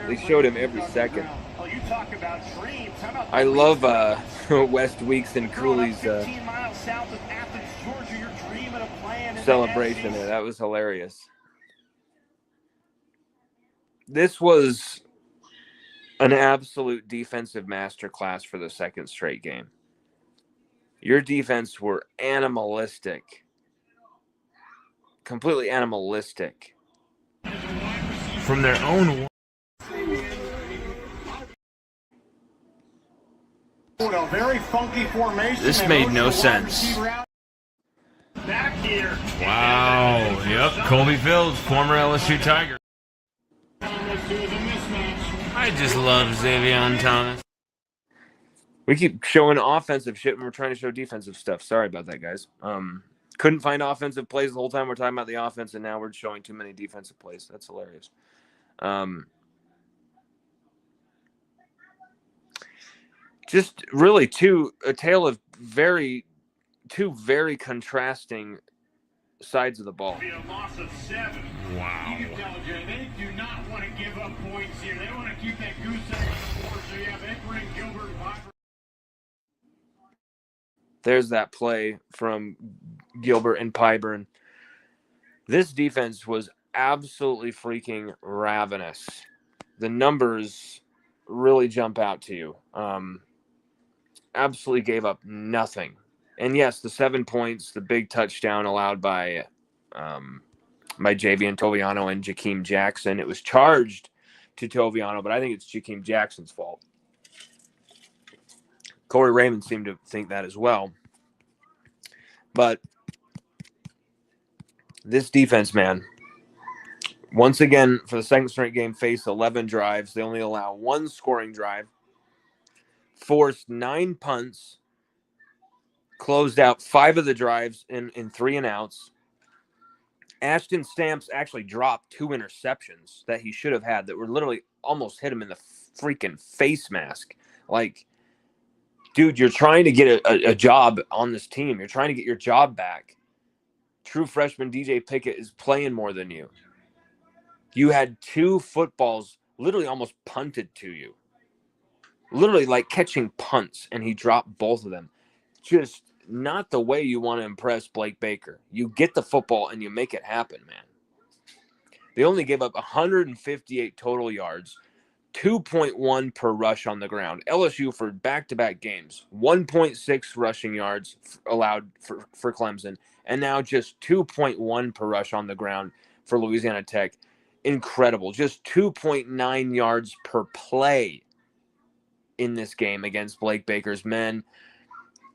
They showed him every second. Oh, you talk about dreams. How about I love West Weeks and Cooley's 15 miles south of Athens, Georgia. You're dreaming of playing in celebration the there. That was hilarious. This was an absolute defensive masterclass for the second straight game. Your defense were animalistic. Completely animalistic. From their own. Very funky formation. This made no sense. back here. Wow. Yep. Colby Fields, former LSU Tiger. I just love Xavier Thomas. We keep showing offensive shit when we're trying to show defensive stuff. Sorry about that, guys. Couldn't find offensive plays the whole time we're talking about the offense, and now we're showing too many defensive plays. That's hilarious. Just really a tale of two very contrasting sides of the ball. A loss of 7. Wow. You can tell, Jay, they do not want to give up points here. They want to keep that goose egg on the board. So you have Ekring, Gilbert, and Piper. There's that play from Gilbert and Pyburn. This defense was absolutely freaking ravenous. The numbers really jump out to you. Absolutely gave up nothing. And yes, the 7 points, the big touchdown allowed by Javian Toviano and Jakeem Jackson. It was charged to Toviano, but I think it's Jakeem Jackson's fault. Corey Raymond seemed to think that as well. But this defense, man, once again, for the second straight game, faced 11 drives. They only allow 1 scoring drive, forced 9 punts, closed out 5 of the drives in 3 and outs. Ashton Stamps actually dropped 2 interceptions that he should have had that were literally almost hit him in the freaking face mask. Like, dude, you're trying to get a job on this team. You're trying to get your job back. True freshman DJ Pickett is playing more than you. You had 2 footballs literally almost punted to you. Literally like catching punts, and he dropped both of them. Just not the way you want to impress Blake Baker. You get the football and you make it happen, man. They only gave up 158 total yards, 2.1 per rush on the ground. LSU for back-to-back games, 1.6 rushing yards allowed for Clemson, and now just 2.1 per rush on the ground for Louisiana Tech. Incredible. Just 2.9 yards per play in this game against Blake Baker's men.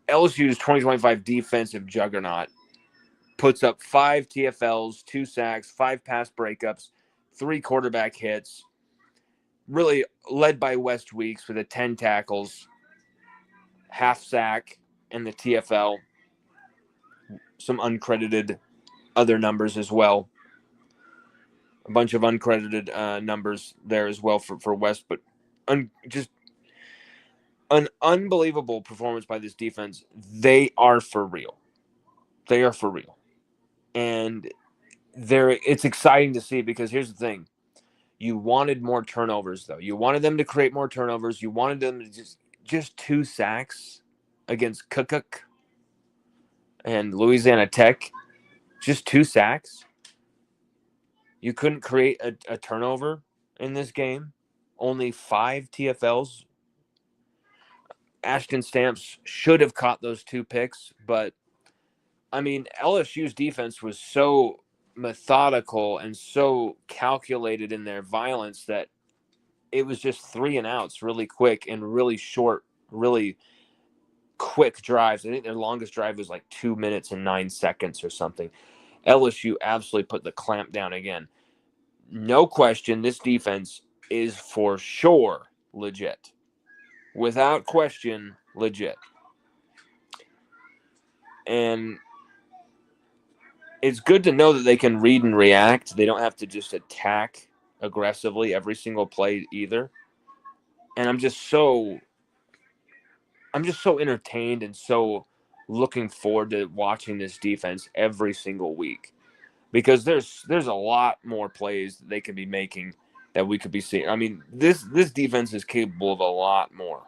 LSU's 2025 defensive juggernaut puts up 5 TFLs, 2 sacks, 5 pass breakups, 3 quarterback hits. Really led by West Weeks with 10 tackles. half sack in the TFL, some uncredited other numbers as well. A bunch of uncredited numbers there as well for West, but just an unbelievable performance by this defense. They are for real. They are for real. And it's exciting to see because here's the thing. You wanted more turnovers, though. You wanted them to create more turnovers. You wanted them to just 2 sacks against Cook and Louisiana Tech. Just 2 sacks. You couldn't create a turnover in this game. Only 5 TFLs. Ashton Stamps should have caught those 2 picks, but I mean, LSU's defense was so methodical and so calculated in their violence that it was just 3 and outs really quick and really short, really quick drives. I think their longest drive was like 2 minutes and 9 seconds or something. LSU absolutely put the clamp down again. No question, this defense is for sure legit. Without question, legit. And it's good to know that they can read and react. They don't have to just attack aggressively every single play either. And I'm just so entertained and so looking forward to watching this defense every single week. Because there's a lot more plays that they could be making that we could be seeing. I mean, this defense is capable of a lot more.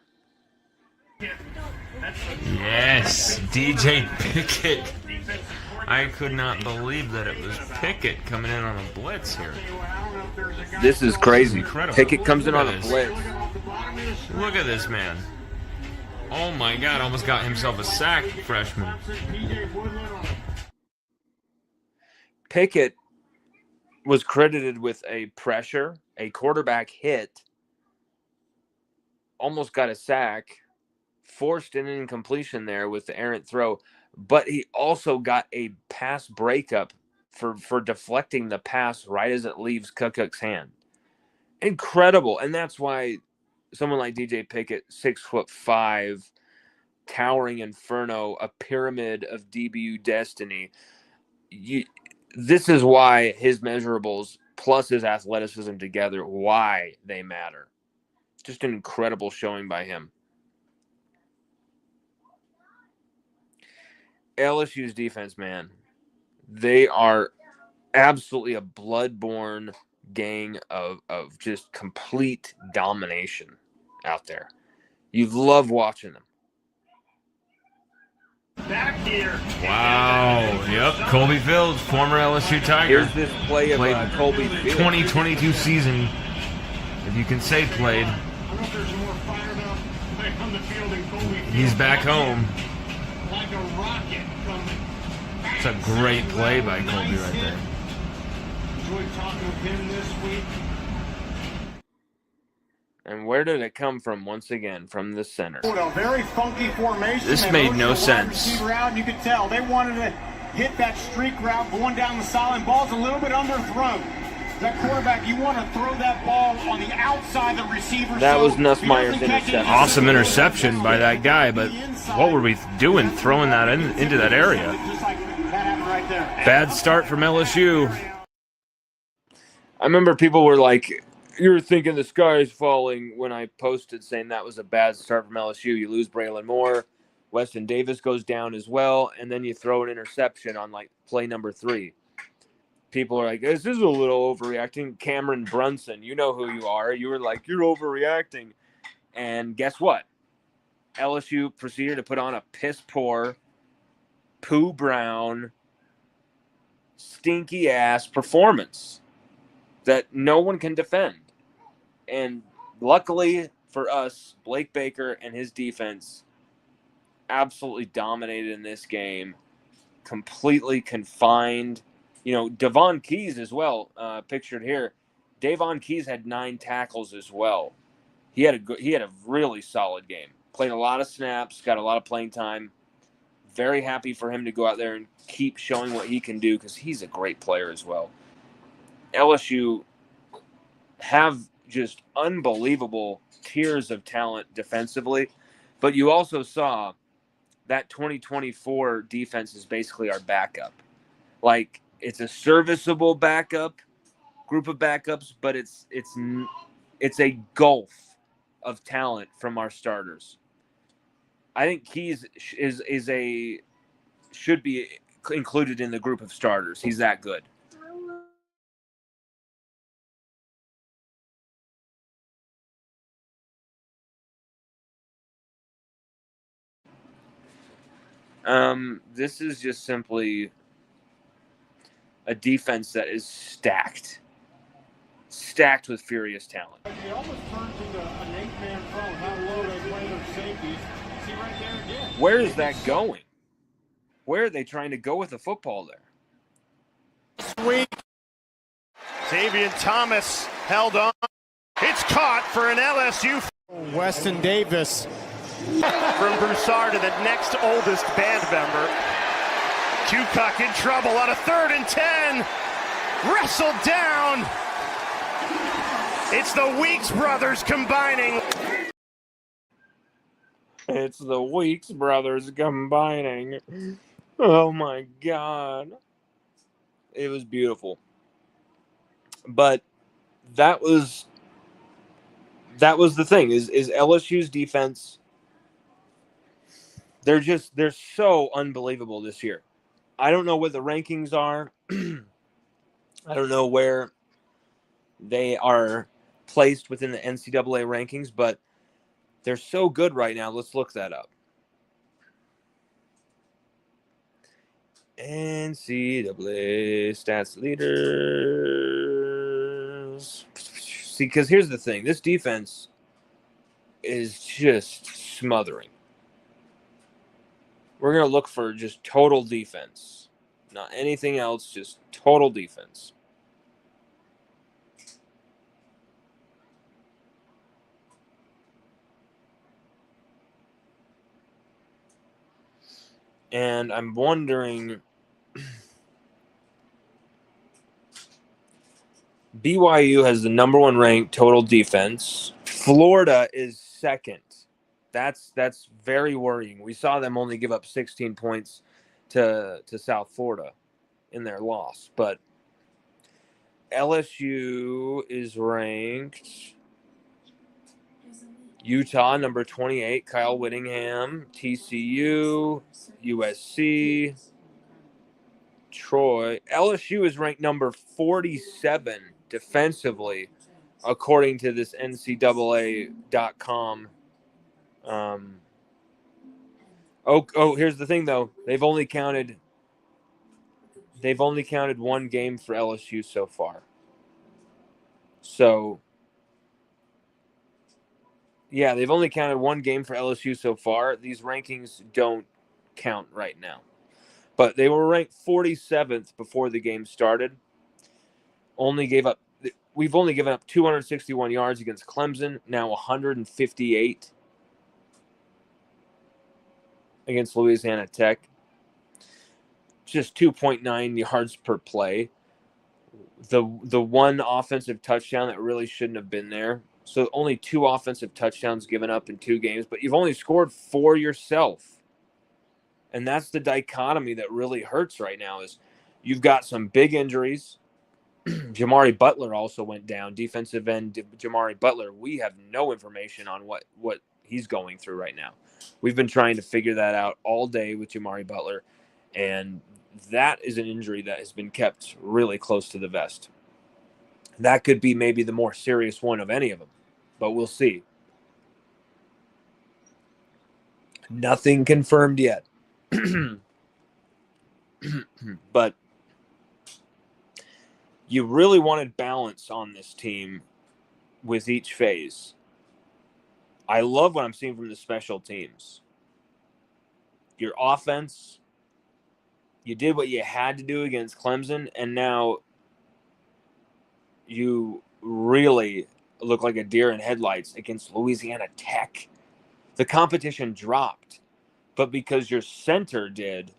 Yes, DJ Pickett. I could not believe that it was Pickett coming in on a blitz here. This is crazy. Incredible. Pickett comes in on a blitz. Look at this man. Oh my God, almost got himself a sack, freshman. Pickett was credited with a pressure, a quarterback hit, almost got a sack, forced an incompletion there with the errant throw, but he also got a pass breakup for deflecting the pass right as it leaves Cook's hand. Incredible. And that's why someone like DJ Pickett, 6'5", towering inferno, a pyramid of DBU destiny. This is why his measurables plus his athleticism together, why they matter. Just an incredible showing by him. LSU's defense, man, they are absolutely a blood-borne gang of just complete domination out there. You love watching them. Back here. Wow. Yep. Colby Fields, former LSU Tiger. Here's this play of Colby Fields. 2022 season, if you can say played. I don't know if there's a more fired up play on the field than Colby Fields. He's back home. Like a rocket coming. It's a great play by Colby right there. Enjoyed talking with him this week. And where did it come from once again? From the center. A very funky formation. This They made motioned no the wide sense. receiver out, and you could tell they wanted to hit that streak route going down the sideline. Ball's a little bit underthrown. That quarterback, you want to throw that ball on the outside of the receiver. That was Nussmeier's interception. Awesome interception by that guy, but what were we doing throwing that into that area? Just like that happened right there. Bad start from LSU. I remember people were like, you were thinking the sky is falling when I posted saying that was a bad start from LSU. You lose Braylon Moore. Weston Davis goes down as well. And then you throw an interception on like play number 3. People are like, this is a little overreacting. Cameron Brunson, you know who you are. You were like, you're overreacting. And guess what? LSU proceeded to put on a piss-poor, poo-brown, stinky-ass performance that no one can defend. And luckily for us, Blake Baker and his defense absolutely dominated in this game, completely confined. You know, Devon Keys as well, pictured here. Davon Keys had 9 tackles as well. He had a really solid game. Played a lot of snaps, got a lot of playing time. Very happy for him to go out there and keep showing what he can do because he's a great player as well. LSU have just unbelievable tiers of talent defensively. But you also saw that 2024 defense is basically our backup. Like, it's a serviceable backup, group of backups, but it's a gulf of talent from our starters. I think Keys should be included in the group of starters. He's that good. This is just simply a defense that is stacked with furious talent. It almost turns into an 8-man front. How low they play their safeties. See right there again. Where is that going? Where are they trying to go with the football there? Sweet. Xavier Thomas held on. It's caught for an LSU. Weston Davis. From Broussard to the next oldest band member. Cucock in trouble on a 3rd and 10. Wrestled down. It's the Weeks brothers combining. It's the Weeks brothers combining. Oh my God. It was beautiful. But that was the thing is LSU's defense. They're so unbelievable this year. I don't know what the rankings are. I don't know where they are placed within the NCAA rankings, but they're so good right now. Let's look that up. NCAA stats leaders. See, because here's the thing. This defense is just smothering. We're going to look for just total defense. Not anything else, just total defense. And I'm wondering, BYU has the number 1 ranked total defense. Florida is second. That's very worrying. We saw them only give up 16 points to South Florida in their loss. But LSU is ranked. Utah, number 28, Kyle Whittingham. TCU, USC, Troy. LSU is ranked number 47 defensively, according to this NCAA.com. Here's the thing, though. They've only counted 1 game for LSU so far. So, yeah, they've only counted 1 game for LSU so far. These rankings don't count right now. But they were ranked 47th before the game started. We've only given up 261 yards against Clemson, now 158 against Louisiana Tech. Just 2.9 yards per play. The 1 offensive touchdown that really shouldn't have been there. So only 2 offensive touchdowns given up in 2 games, but you've only scored 4 yourself. And that's the dichotomy that really hurts right now is you've got some big injuries. Jamari Butler also went down. Defensive end Jamari Butler, we have no information on what he's going through right now. We've been trying to figure that out all day with Jamari Butler, and that is an injury that has been kept really close to the vest. That could be maybe the more serious one of any of them, but we'll see. Nothing confirmed yet. But you really wanted balance on this team with each phase. I love what I'm seeing from the special teams. Your offense, you did what you had to do against Clemson, and now you really look like a deer in headlights against Louisiana Tech. The competition dropped, but because your center did,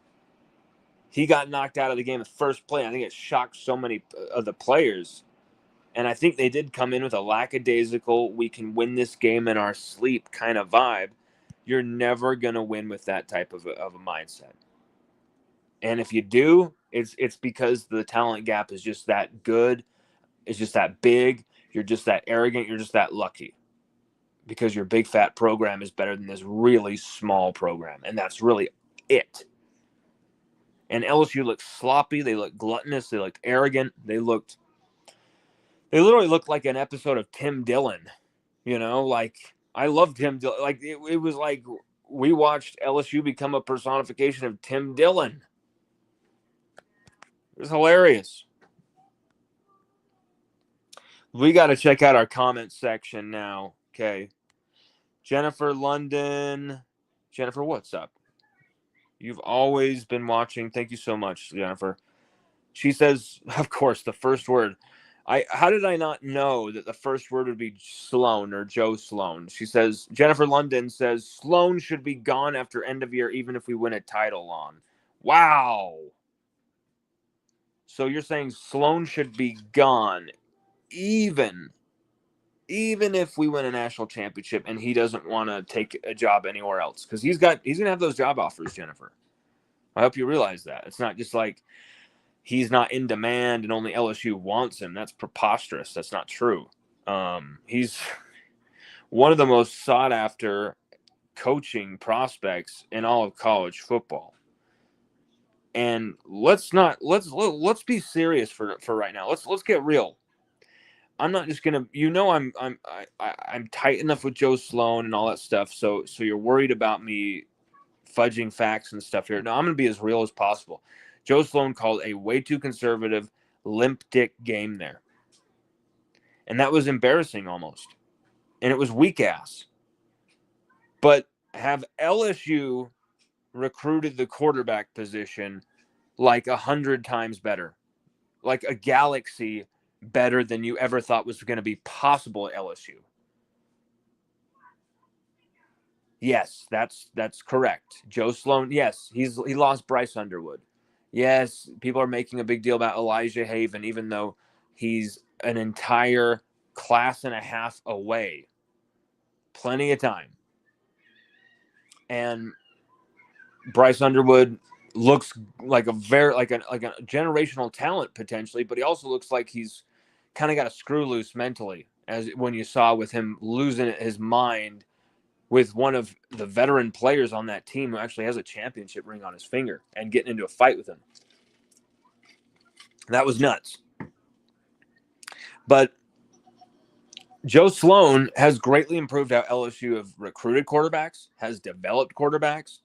he got knocked out of the game the first play. I think it shocked so many of the players. And I think they did come in with a lackadaisical, we can win this game in our sleep kind of vibe. You're never going to win with that type of a mindset. And if you do, it's because the talent gap is just that good. It's just that big. You're just that arrogant. You're just that lucky. Because your big fat program is better than this really small program. And that's really it. And LSU looked sloppy. They looked gluttonous. They looked arrogant. They literally looked like an episode of Tim Dillon. You know, like, I loved Tim Dillon. Like, it was like we watched LSU become a personification of Tim Dillon. It was hilarious. We got to check out our comment section now. Okay. Jennifer London. Jennifer, what's up? You've always been watching. Thank you so much, Jennifer. She says, of course, the first word. How did I not know that the first word would be Sloan or Joe Sloan? She says, Jennifer London says, Sloan should be gone after end of year, even if we win a title on. Wow. So you're saying Sloan should be gone, even if we win a national championship and he doesn't want to take a job anywhere else, because he's going to have those job offers, Jennifer. I hope you realize that. It's not just like he's not in demand and only LSU wants him. That's preposterous. That's not true. He's one of the most sought after coaching prospects in all of college football. And let's be serious for right now. Let's get real. I'm not just gonna, I'm tight enough with Joe Sloan and all that stuff. So you're worried about me fudging facts and stuff here. No, I'm gonna be as real as possible. Joe Sloan called a way too conservative, limp dick game there, and that was embarrassing almost, and it was weak ass. But have LSU recruited the quarterback position like 100 times better, like a galaxy better than you ever thought was going to be possible at LSU. Yes, that's correct. Joe Sloan, yes, he lost Bryce Underwood. Yes, people are making a big deal about Elijah Haven, even though he's an entire class and a half away. Plenty of time. And Bryce Underwood looks like a generational talent potentially, but he also looks like he's kind of got a screw loose mentally, as when you saw with him losing his mind with one of the veteran players on that team who actually has a championship ring on his finger and getting into a fight with him. That was nuts. But Joe Sloan has greatly improved how LSU have recruited quarterbacks, has developed quarterbacks.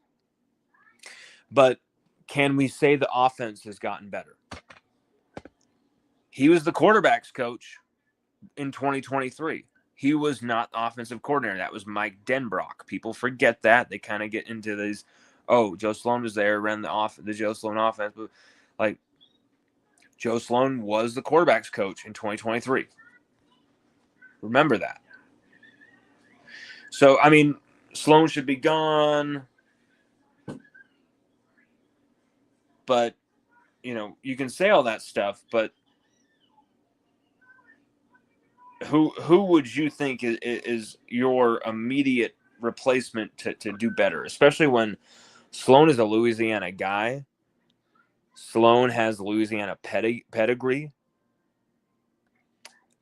But can we say the offense has gotten better? He was the quarterbacks coach in 2023. He was not the offensive coordinator. That was Mike Denbrock. People forget that. They kind of get into these, Joe Sloan was there, ran the Joe Sloan offense. But like, Joe Sloan was the quarterbacks coach in 2023. Remember that. So, I mean, Sloan should be gone. But, you can say all that stuff, but who would you think is your immediate replacement to do better, especially when Sloan is a Louisiana guy? Sloan has Louisiana pedigree.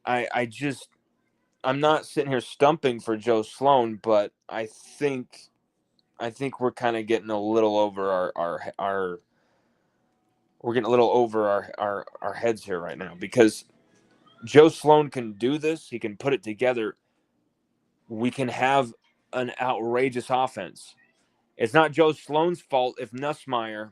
I'm not sitting here stumping for Joe Sloan, but I think we're kind of getting a little over we're getting a little over our heads here right now, because Joe Sloan can do this. He can put it together. We can have an outrageous offense. It's not Joe Sloan's fault if Nussmeier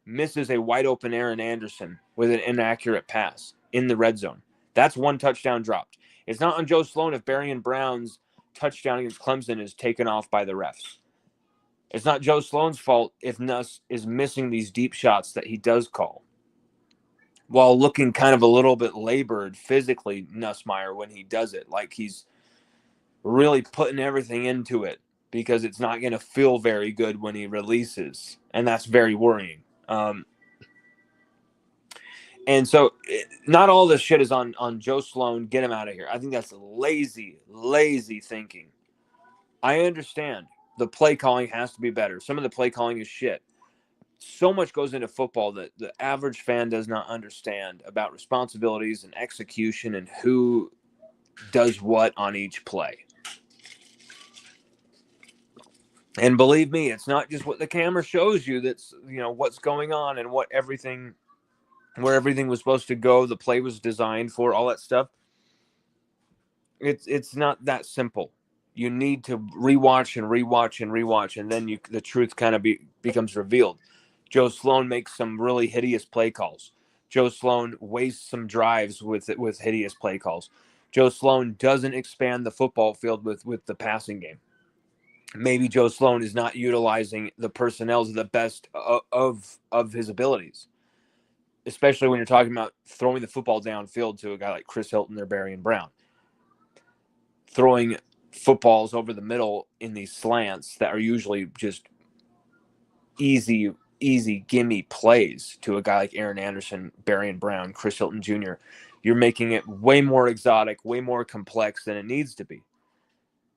misses a wide open Aaron Anderson with an inaccurate pass in the red zone. That's one touchdown dropped. It's not on Joe Sloan if Berrien Brown's touchdown against Clemson is taken off by the refs. It's not Joe Sloan's fault if Nuss is missing these deep shots that he does call, while looking kind of a little bit labored physically, Nussmeier, when he does it. Like he's really putting everything into it, because it's not going to feel very good when he releases. And that's very worrying. And so not all this shit is on Joe Sloan. Get him out of here. I think that's lazy thinking. I understand the play calling has to be better. Some of the play calling is shit. So much goes into football that the average fan does not understand about responsibilities and execution and who does what on each play. And believe me, it's not just what the camera shows you that's, what's going on and where everything was supposed to go, the play was designed for, all that stuff. It's not that simple. You need to rewatch, and then the truth kind of becomes revealed. Joe Sloan makes some really hideous play calls. Joe Sloan wastes some drives with hideous play calls. Joe Sloan doesn't expand the football field with the passing game. Maybe Joe Sloan is not utilizing the personnel to the best of his abilities, especially when you're talking about throwing the football downfield to a guy like Chris Hilton or Barian Brown. Throwing footballs over the middle in these slants that are usually just easy gimme plays to a guy like Aaron Anderson, Barian Brown, Chris Hilton Jr. You're making it way more exotic, way more complex than it needs to be.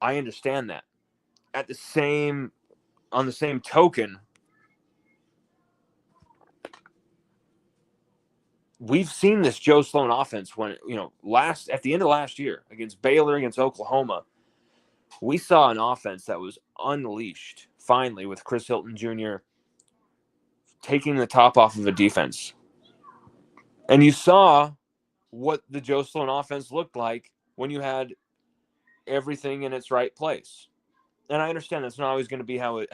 I understand that. On the same token, we've seen this Joe Sloan offense when, at the end of last year against Baylor, against Oklahoma, we saw an offense that was unleashed finally with Chris Hilton Jr. taking the top off of a defense. And you saw what the Joe Sloan offense looked like when you had everything in its right place. And I understand that's not always going to be how it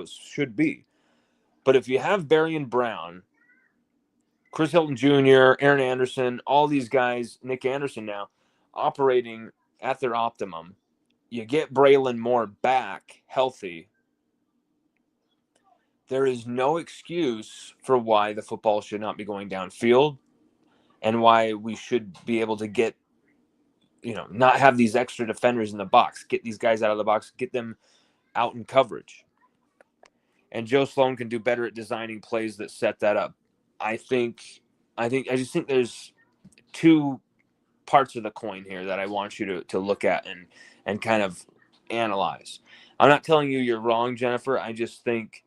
should be. But if you have Barian Brown, Chris Hilton Jr., Aaron Anderson, all these guys, Nick Anderson now, operating at their optimum, you get Braylon Moore back healthy, there is no excuse for why the football should not be going downfield and why we should be able to get, not have these extra defenders in the box, get these guys out of the box, get them out in coverage. And Joe Sloan can do better at designing plays that set that up. I just think there's two parts of the coin here that I want you to look at and kind of analyze. I'm not telling you you're wrong, Jennifer. I just think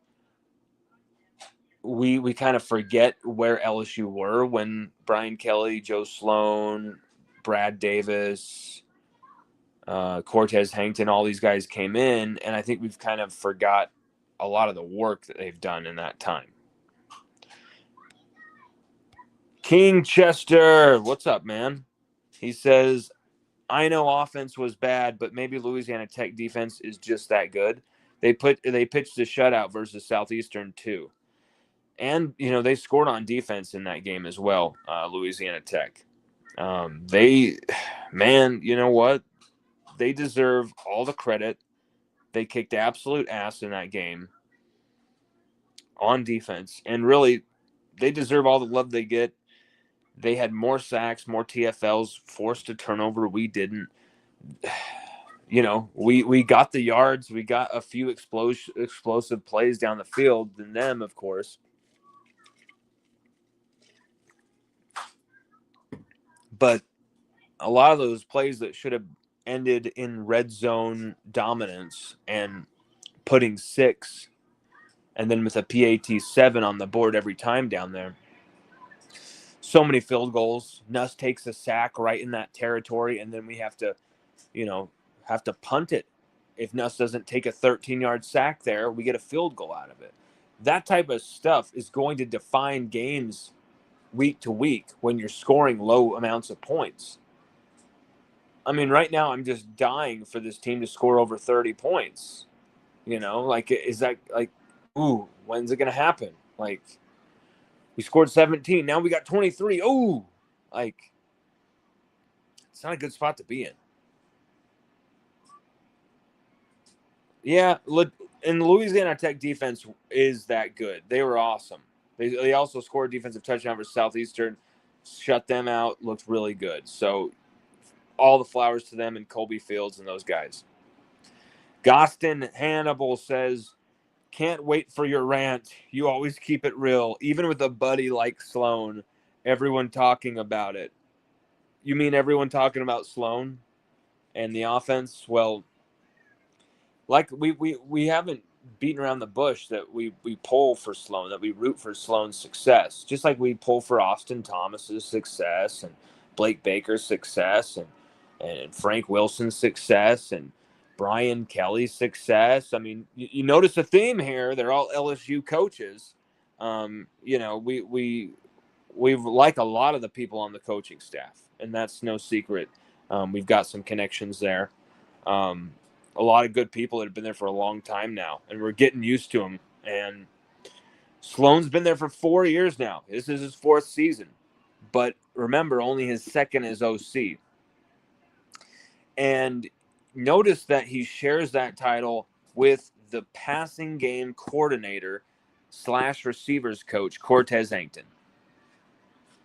we kind of forget where LSU were when Brian Kelly, Joe Sloan, Brad Davis, Cortez Hankton, all these guys came in, and I think we've kind of forgot a lot of the work that they've done in that time. King Chester, what's up, man? He says, I know offense was bad, but maybe Louisiana Tech defense is just that good. They pitched a shutout versus Southeastern too. And, they scored on defense in that game as well, Louisiana Tech. You know what? They deserve all the credit. They kicked absolute ass in that game on defense. And really, they deserve all the love they get. They had more sacks, more TFLs, forced a turnover. We didn't. We got the yards. We got a few explosive plays down the field than them, of course. But a lot of those plays that should have ended in red zone dominance and putting 6 and then with a PAT 7 on the board every time down there. So many field goals. Nuss takes a sack right in that territory, and then we have to punt it. If Nuss doesn't take a 13-yard sack there, we get a field goal out of it. That type of stuff is going to define games week to week when you're scoring low amounts of points. I mean, right now I'm just dying for this team to score over 30 points. Is that when's it going to happen? We scored 17. Now we got 23. Oh, it's not a good spot to be in. Yeah, and Louisiana Tech defense is that good. They were awesome. They also scored a defensive touchdown for Southeastern, shut them out, looked really good. So all the flowers to them and Colby Fields and those guys. Gostin Hannibal says, can't wait for your rant. You always keep it real. Even with a buddy like Sloan, everyone talking about it. You mean everyone talking about Sloan and the offense? Well, like we haven't beaten around the bush that we pull for Sloan, that we root for Sloan's success, just like we pull for Austin Thomas's success and Blake Baker's success and Frank Wilson's success and Brian Kelly's success. I mean, you notice a theme here. They're all LSU coaches. We like a lot of the people on the coaching staff, and that's no secret. We've got some connections there. A lot of good people that have been there for a long time now, and we're getting used to them. And Sloan's been there for 4 years now. This is his 4th season. But remember, only his 2nd as OC. And notice that he shares that title with the passing game coordinator / receivers coach, Cortez Hankton.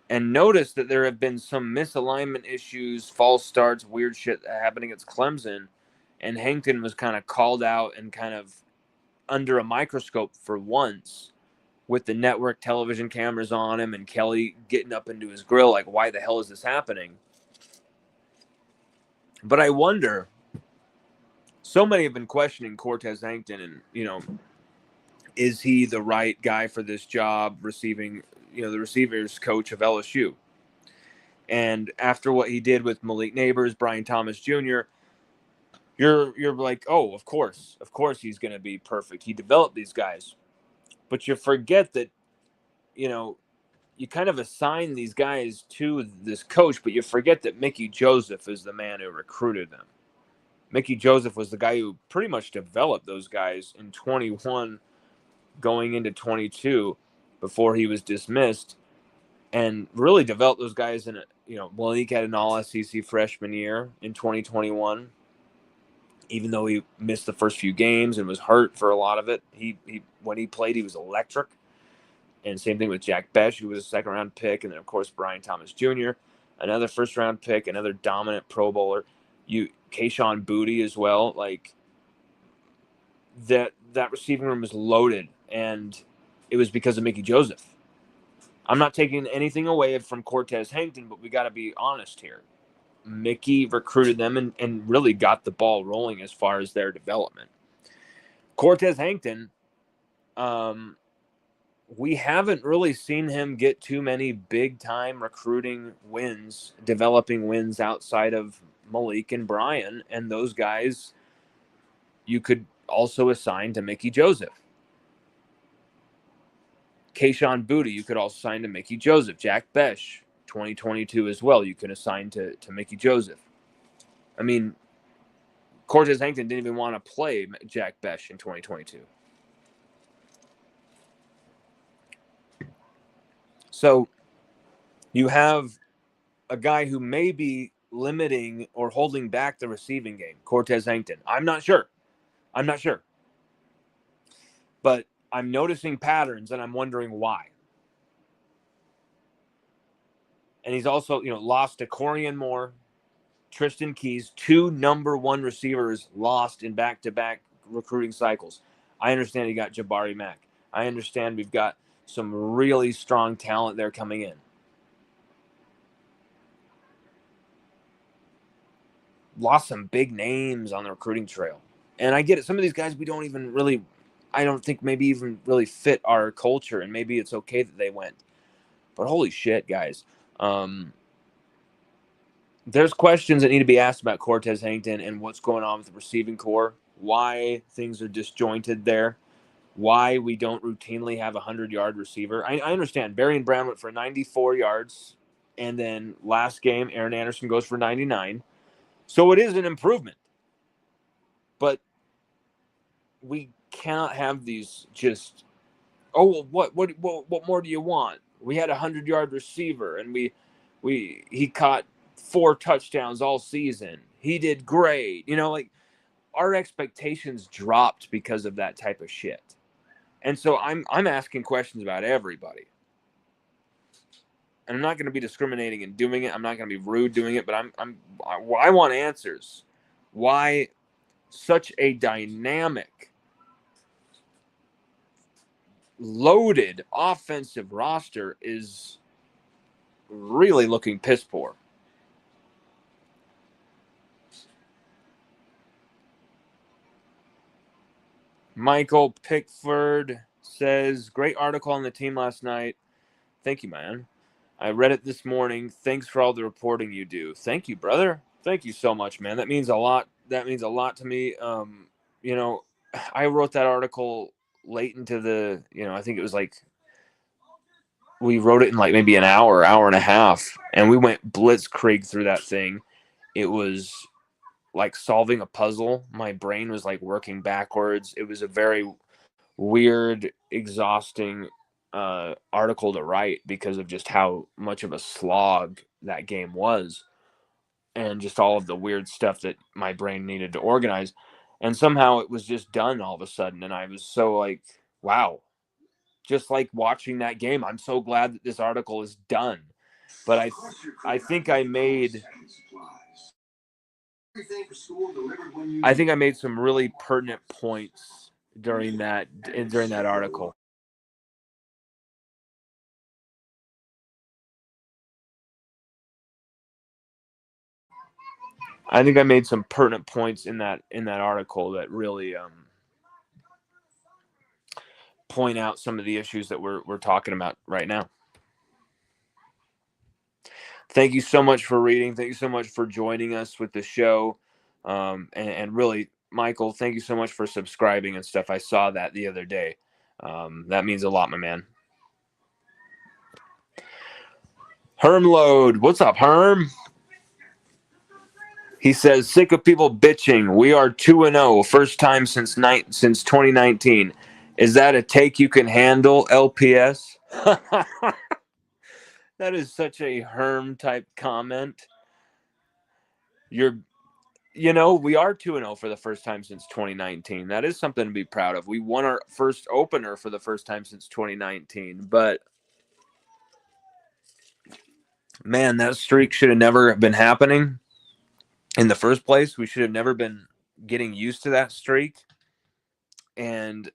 And notice that there have been some misalignment issues, false starts, weird shit happening against Clemson. And Hankton was kind of called out and kind of under a microscope for once with the network television cameras on him and Kelly getting up into his grill like, why the hell is this happening? But I wonder, so many have been questioning Cortez Hankton and, is he the right guy for this job, receiving, the receivers coach of LSU? And after what he did with Malik Neighbors, Brian Thomas Jr., you're like, oh, of course he's going to be perfect. He developed these guys. But you forget that, you kind of assign these guys to this coach, but you forget that Mickey Joseph is the man who recruited them. Mickey Joseph was the guy who pretty much developed those guys in 21 going into 22 before he was dismissed, and really developed those guys in Malik had an all-SEC freshman year in 2021. Even though he missed the first few games and was hurt for a lot of it, he when he played, he was electric. And same thing with Jack Besh, who was a 2nd-round pick. And then, of course, Brian Thomas Jr., another 1st-round pick, another dominant Pro Bowler. Kayshon Boutte as well. Like, that receiving room is loaded. And it was because of Mickey Joseph. I'm not taking anything away from Cortez Hankton, but we got to be honest here. Mickey recruited them and really got the ball rolling as far as their development. Cortez Hankton, we haven't really seen him get too many big-time recruiting wins, developing wins outside of Malik and Brian, and those guys you could also assign to Mickey Joseph. Kayshon Boutte, you could also assign to Mickey Joseph. Jack Besh, 2022 as well, you can assign to Mickey Joseph. I mean, Cortez Hankton didn't even want to play Jack Besh in 2022. So you have a guy who may be limiting or holding back the receiving game, Cortez Hankton. I'm not sure. But I'm noticing patterns, and I'm wondering why. And he's also, lost to Corian Moore, Tristan Keys, 2 number 1 receivers lost in back-to-back recruiting cycles. I understand he got Jabari Mack. I understand we've got some really strong talent there coming in. Lost some big names on the recruiting trail. And I get it. Some of these guys we don't even really, I don't think maybe even really fit our culture, and maybe it's okay that they went. But holy shit, guys. There's questions that need to be asked about Cortez Hankton and what's going on with the receiving core, why things are disjointed there, why we don't routinely have a 100-yard receiver. I understand Berrien Brown went for 94 yards, and then last game, Aaron Anderson goes for 99. So it is an improvement. But we cannot have these just, what more do you want? We had a 100-yard receiver, and he caught 4 touchdowns all season. He did great. Our expectations dropped because of that type of shit. And so I'm asking questions about everybody. And I'm not going to be discriminating in doing it. I'm not going to be rude doing it, but I want answers. Why such a dynamic, loaded offensive roster is really looking piss poor. Michael Pickford says, great article on the team last night. Thank you, man. I read it this morning. Thanks for all the reporting you do. Thank you, brother. Thank you so much, man. That means a lot. That means a lot to me. You know, I wrote that article late into the, I think it was like, we wrote it in like maybe an hour and a half, and we went blitzkrieg through that thing. It was like solving a puzzle. My brain was like working backwards. It was a very weird, exhausting article to write because of just how much of a slog that game was, and just all of the weird stuff that my brain needed to organize. And somehow it was just done all of a sudden. And I was so like, wow, just like watching that game. I'm so glad that this article is done. But I think I made some really pertinent points during that article. I think I made some pertinent points in that article that really point out some of the issues that we're talking about right now. Thank you so much for reading. Thank you so much for joining us with the show. And really, Michael, thank you so much for subscribing and stuff. I saw that the other day. That means a lot, my man. Hermload. What's up, Herm? He says, sick of people bitching. We are 2-0. First time since 2019. Is that a take you can handle, LPS? That is such a Herm type comment. We are 2-0 for the first time since 2019. That is something to be proud of. We won our first opener for the first time since 2019. But, man, that streak should have never been happening in the first place. We should have never been getting used to that streak. And,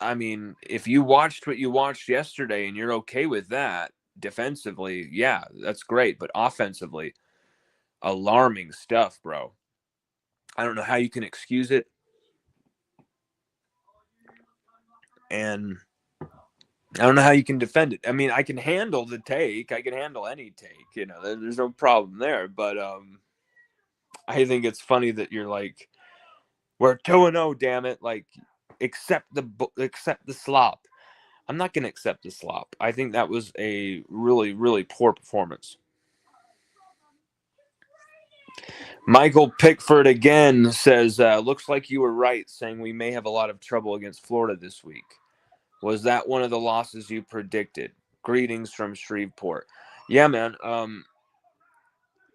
I mean, if you watched what you watched yesterday and you're okay with that defensively, yeah, that's great. But offensively, alarming stuff, bro. I don't know how you can excuse it. And I don't know how you can defend it. I mean, I can handle the take. I can handle any take. There's no problem there. But I think it's funny that you're like, we're 2-0, damn it. Like, accept the slop. I'm not going to accept the slop. I think that was a really, really poor performance. Michael Pickford again says, looks like you were right saying we may have a lot of trouble against Florida this week. Was that one of the losses you predicted? Greetings from Shreveport. Yeah, man.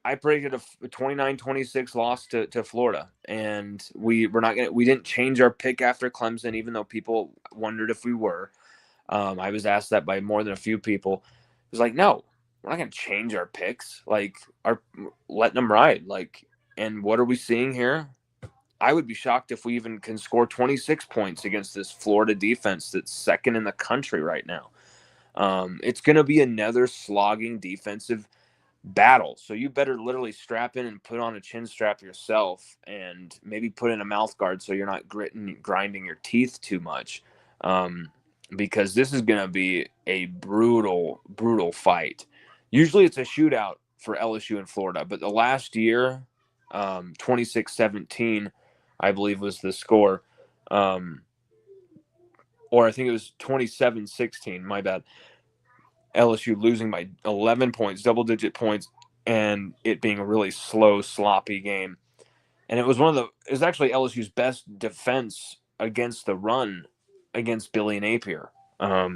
I predicted a 29-26 loss to Florida, and we didn't change our pick after Clemson, even though people wondered if we were. I was asked that by more than a few people. It was like, no, we're not going to change our picks. Like, letting them ride. Like, and what are we seeing here? I would be shocked if we even can score 26 points against this Florida defense that's second in the country right now. It's going to be another slogging defensive battle. So you better literally strap in and put on a chin strap yourself, and maybe put in a mouth guard so you're not grinding your teeth too much. Because this is going to be a brutal, brutal fight. Usually it's a shootout for LSU and Florida, but the last year, 26-17, I believe was the score. Or I think it was 27-16, my bad. LSU losing by 11 points, double-digit points, and it being a really slow, sloppy game. And it was actually LSU's best defense against the run against Billy Napier. A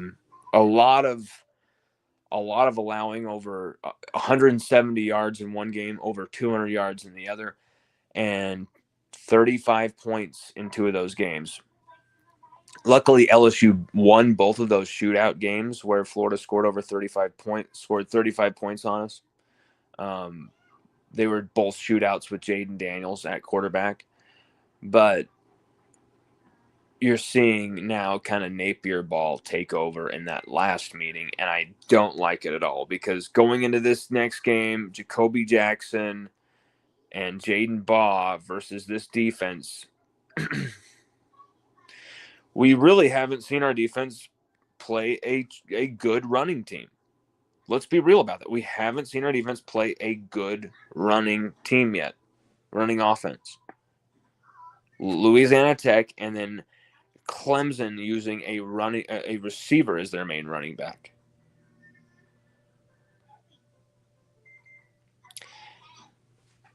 lot of allowing over 170 yards in one game, over 200 yards in the other, and 35 points in two of those games. Luckily, LSU won both of those shootout games where Florida scored 35 points on us. They were both shootouts with Jaden Daniels at quarterback. But you're seeing now kind of Napier ball take over in that last meeting, and I don't like it at all, because going into this next game, Jacoby Jackson and Jaden Baugh versus this defense, we really haven't seen our defense play a good running team. Let's be real about that. We haven't seen our defense play a good running team yet, running offense. Louisiana Tech and then Clemson using a receiver as their main running back.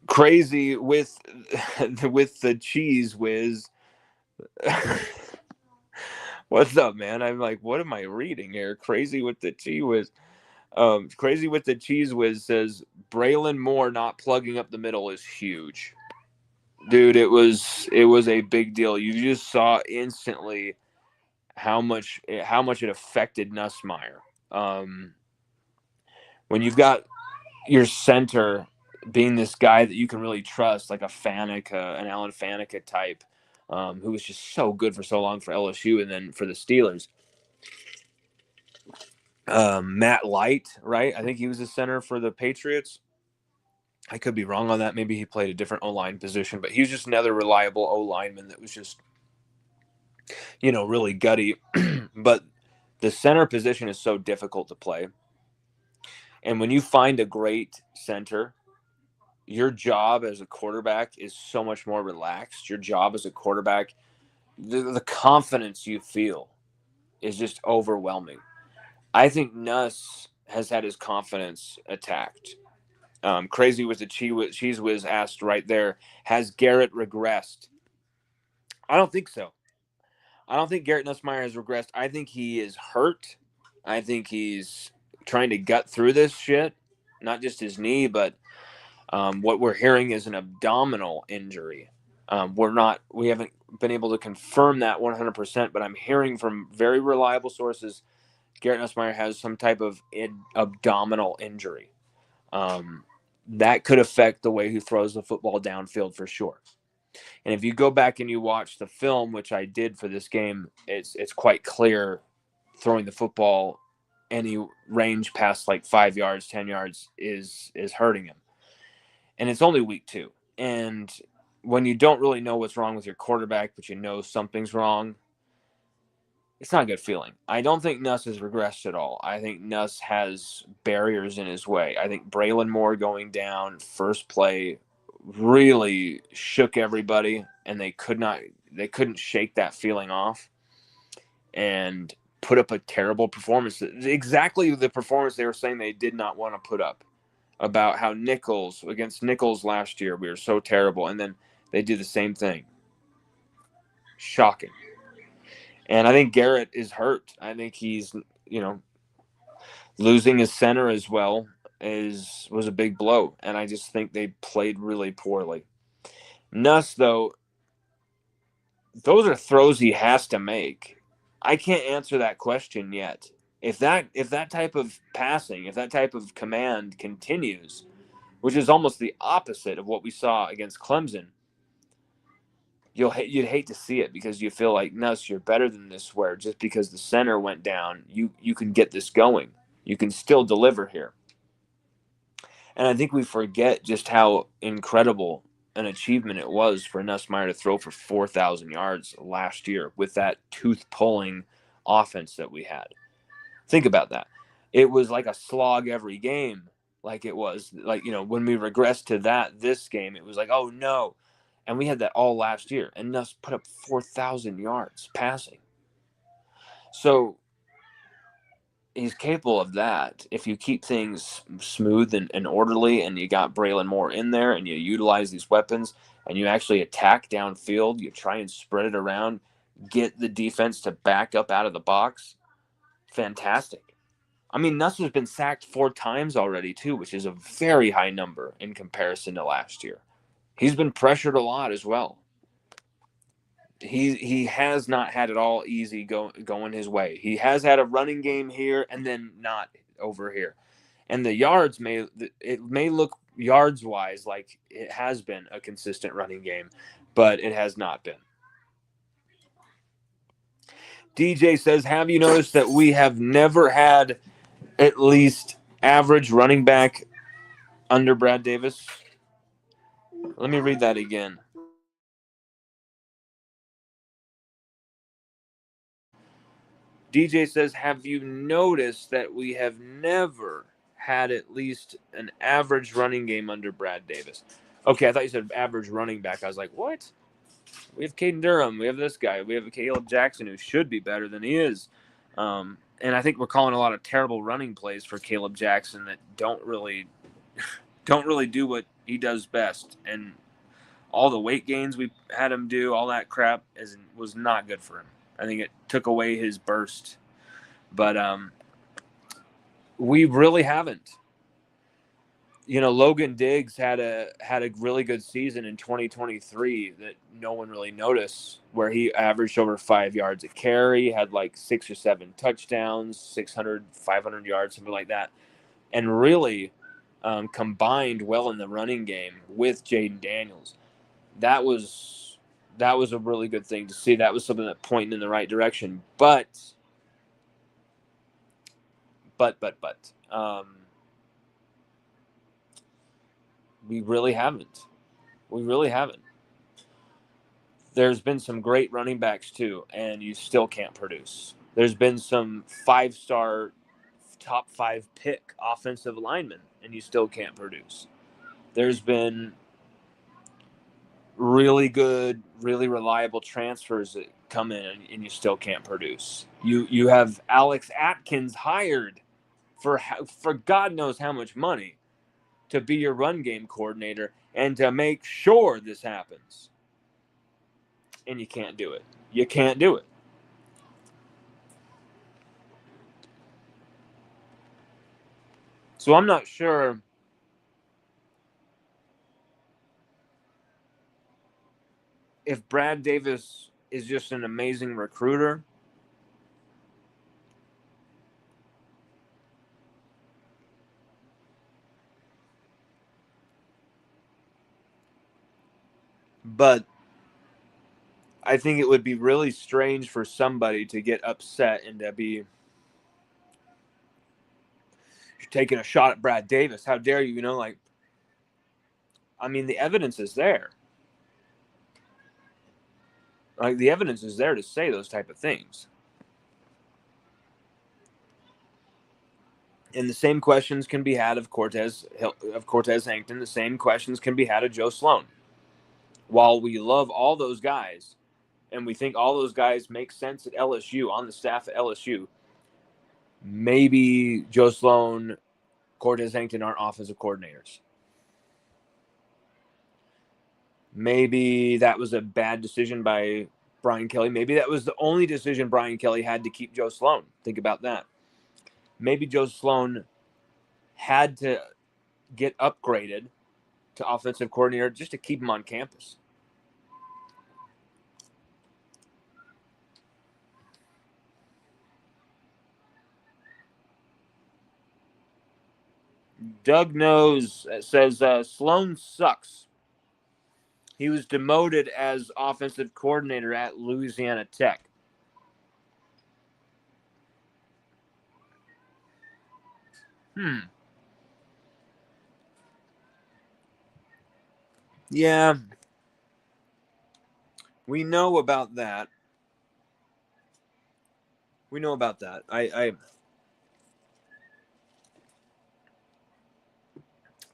Crazy with the cheese whiz. What's up, man? I'm like, what am I reading here? Crazy with the cheese whiz. Crazy with the cheese whiz says Braylon Moore not plugging up the middle is huge. Dude, it was a big deal. You just saw instantly how much it affected Nussmeier. When you've got your center being this guy that you can really trust, like a Faneca, an Alan Faneca type, who was just so good for so long for LSU and then for the Steelers. Matt Light, right? I think he was the center for the Patriots. I could be wrong on that. Maybe he played a different O-line position, but he was just another reliable O-lineman that was just, really gutty. But the center position is so difficult to play. And when you find a great center, your job as a quarterback is so much more relaxed. Your job as a quarterback, the confidence you feel is just overwhelming. I think Nuss has had his confidence attacked. Crazy with the cheese whiz asked right there, has Garrett regressed? I don't think so. I don't think Garrett Nussmeier has regressed. I think he is hurt. I think he's trying to gut through this shit. Not just his knee, but what we're hearing is an abdominal injury. We haven't been able to confirm that 100%, but I'm hearing from very reliable sources Garrett Nussmeier has some type of abdominal injury. That could affect the way he throws the football downfield for sure. And if you go back and you watch the film, which I did for this game, it's quite clear throwing the football any range past like 5 yards, 10 yards is hurting him. And it's only week 2. And when you don't really know what's wrong with your quarterback, but you know something's wrong, it's not a good feeling. I don't think Nuss has regressed at all. I think Nuss has barriers in his way. I think Braylon Moore going down first play really shook everybody, and they couldn't shake that feeling off and put up a terrible performance. Exactly the performance they were saying they did not want to put up, about how against Nichols last year, we were so terrible. And then they do the same thing. Shocking. And I think Garrett is hurt. I think he's, losing his center as well was a big blow. And I just think they played really poorly. Nuss, though, those are throws he has to make. I can't answer that question yet. If that type of passing, if that type of command continues, which is almost the opposite of what we saw against Clemson, you'd hate to see it, because you feel like, Nuss, you're better than this, where just because the center went down, you can get this going. You can still deliver here. And I think we forget just how incredible an achievement it was for Nussmeier to throw for 4,000 yards last year with that tooth-pulling offense that we had. Think about that. It was like a slog every game. Like it was, like, when we regressed to this game, it was like, oh no. And we had that all last year. And Nuss put up 4,000 yards passing. So he's capable of that if you keep things smooth and orderly, and you got Braylon Moore in there, and you utilize these weapons, and you actually attack downfield. You try and spread it around, get the defense to back up out of the box. Fantastic. I mean, Nuss has been sacked 4 times already, too, which is a very high number in comparison to last year. He's been pressured a lot as well. He has not had it all easy going his way. He has had a running game here and then not over here. And the yards may look yards-wise like it has been a consistent running game, but it has not been. DJ says, have you noticed that we have never had at least average running back under Brad Davis? Let me read that again. DJ says, have you noticed that we have never had at least an average running game under Brad Davis? Okay, I thought you said average running back. I was like, what? We have Caden Durham. We have this guy. We have Caleb Jackson, who should be better than he is. And I think we're calling a lot of terrible running plays for Caleb Jackson that don't really do what he does best. And all the weight gains we had him do, all that crap, was not good for him. I think it took away his burst. But we really haven't. Logan Diggs had a really good season in 2023 that no one really noticed, where he averaged over 5 yards a carry, had like 6 or 7 touchdowns, 600, 500 yards, something like that, and really combined well in the running game with Jaden Daniels. That was a really good thing to see. That was something that pointed in the right direction. But we really haven't. There's been some great running backs too, and you still can't produce. There's been some 5-star, top 5 pick offensive linemen, and you still can't produce. There's been really good, really reliable transfers that come in, and you still can't produce. You have Alex Atkins hired for God knows how much money to be your run game coordinator and to make sure this happens. And you can't do it. You can't do it. So I'm not sure if Brad Davis is just an amazing recruiter, but I think it would be really strange for somebody to get upset and to be, you're taking a shot at Brad Davis. How dare you? The evidence is there. The evidence is there to say those type of things. And the same questions can be had of Cortez Hankton. The same questions can be had of Joe Sloan. While we love all those guys, and we think all those guys make sense at LSU, on the staff at LSU, maybe Joe Sloan, Cortez Hankton aren't offensive coordinators. Maybe that was a bad decision by Brian Kelly. Maybe that was the only decision Brian Kelly had to keep Joe Sloan. Think about that. Maybe Joe Sloan had to get upgraded to offensive coordinator just to keep him on campus. Doug Knows says Sloan sucks. He was demoted as offensive coordinator at Louisiana Tech. Yeah. We know about that.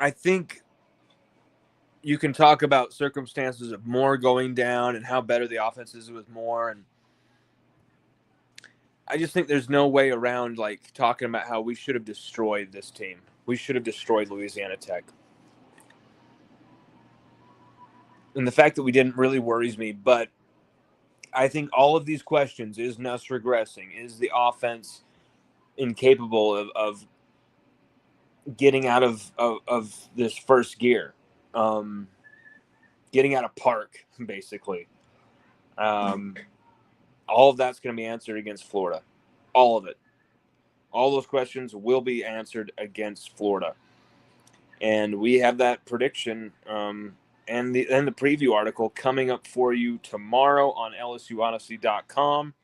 I think you can talk about circumstances of Moore going down and how better the offense is with Moore, and I just think there's no way around talking about how we should have destroyed this team. We should have destroyed Louisiana Tech. And the fact that we didn't really worries me, but I think all of these questions, is Nuss regressing? Is the offense incapable of getting out of this first gear? Getting out of park, basically. All of that's going to be answered against Florida. All of it. All those questions will be answered against Florida. And we have that prediction and the preview article coming up for you tomorrow on LSUODYSSEY.com.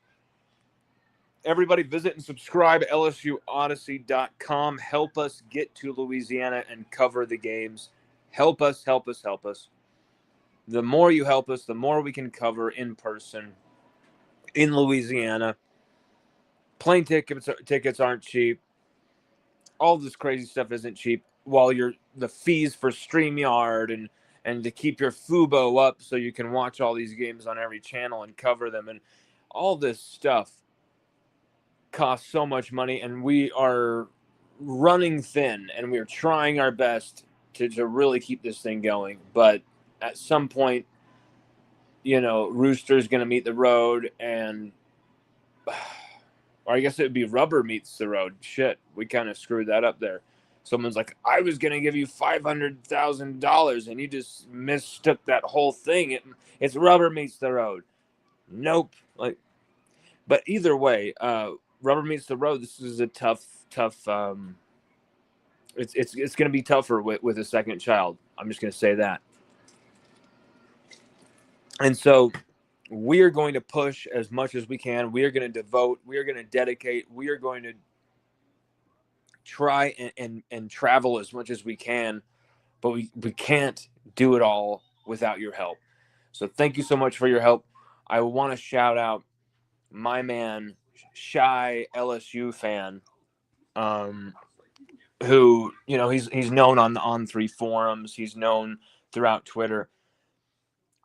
Everybody visit and subscribe at LSUODYSSEY.com. Help us get to Louisiana and cover the games. Help us. The more you help us, the more we can cover in person in Louisiana. plane tickets aren't cheap. All this crazy stuff isn't cheap. While the fees for StreamYard and to keep your Fubo up so you can watch all these games on every channel and cover them, and all this stuff costs so much money, and we are running thin, and we are trying our best to really keep this thing going. But at some point, Rooster's going to meet the road, and or I guess it would be rubber meets the road. Shit, we kind of screwed that up there. Someone's like, I was going to give you $500,000, and you just mistook that whole thing. It's rubber meets the road. Nope. But either way, rubber meets the road. This is a tough. It's going to be tougher with a second child. I'm just going to say that. And so we are going to push as much as we can. We are going to devote. We are going to dedicate. We are going to try and travel as much as we can, but we can't do it all without your help. So thank you so much for your help. I want to shout out my man, Shy LSU fan, who, he's known on the On3 forums. He's known throughout Twitter.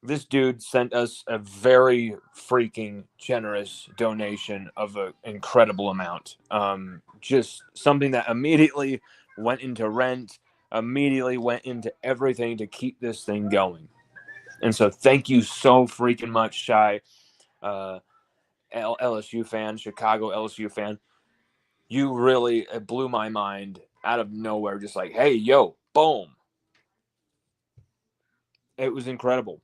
This dude sent us a very freaking generous donation of an incredible amount. Just something that immediately went into rent, immediately went into everything to keep this thing going. And so thank you so freaking much, Shy, LSU fan, Chicago LSU fan. You really blew my mind out of nowhere. Just like, hey, yo, boom. It was incredible.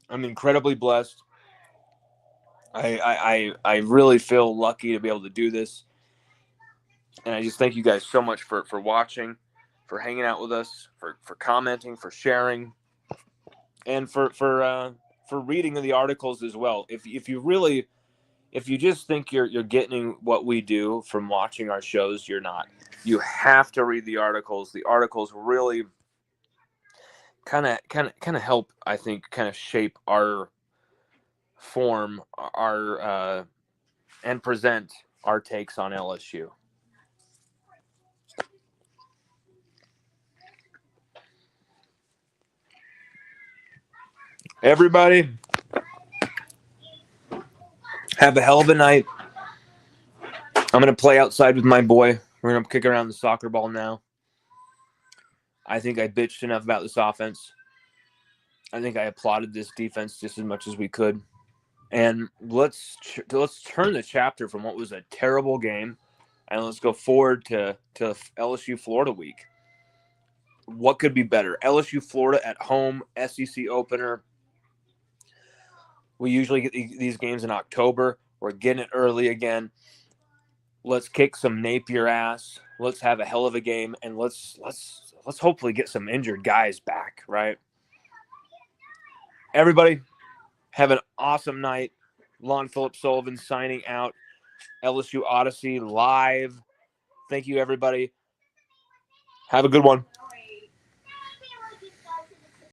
I'm incredibly blessed. I really feel lucky to be able to do this. And I just thank you guys so much for watching, for hanging out with us, for commenting, for sharing, and for reading the articles as well. If you just think you're getting what we do from watching our shows, you're not. You have to read the articles. The articles really kind of help, I think, kind of shape our form, our and present our takes on LSU. Everybody, have a hell of a night. I'm going to play outside with my boy. We're going to kick around the soccer ball now. I think I bitched enough about this offense. I think I applauded this defense just as much as we could. And let's turn the chapter from what was a terrible game, and let's go forward to LSU Florida week. What could be better? LSU Florida at home, SEC opener. We usually get these games in October. We're getting it early again. Let's kick some Napier ass. Let's have a hell of a game, and let's hopefully get some injured guys back, right? Everybody, have an awesome night. Lon Philip Sullivan signing out. LSU Odyssey live. Thank you, everybody. Have a good one.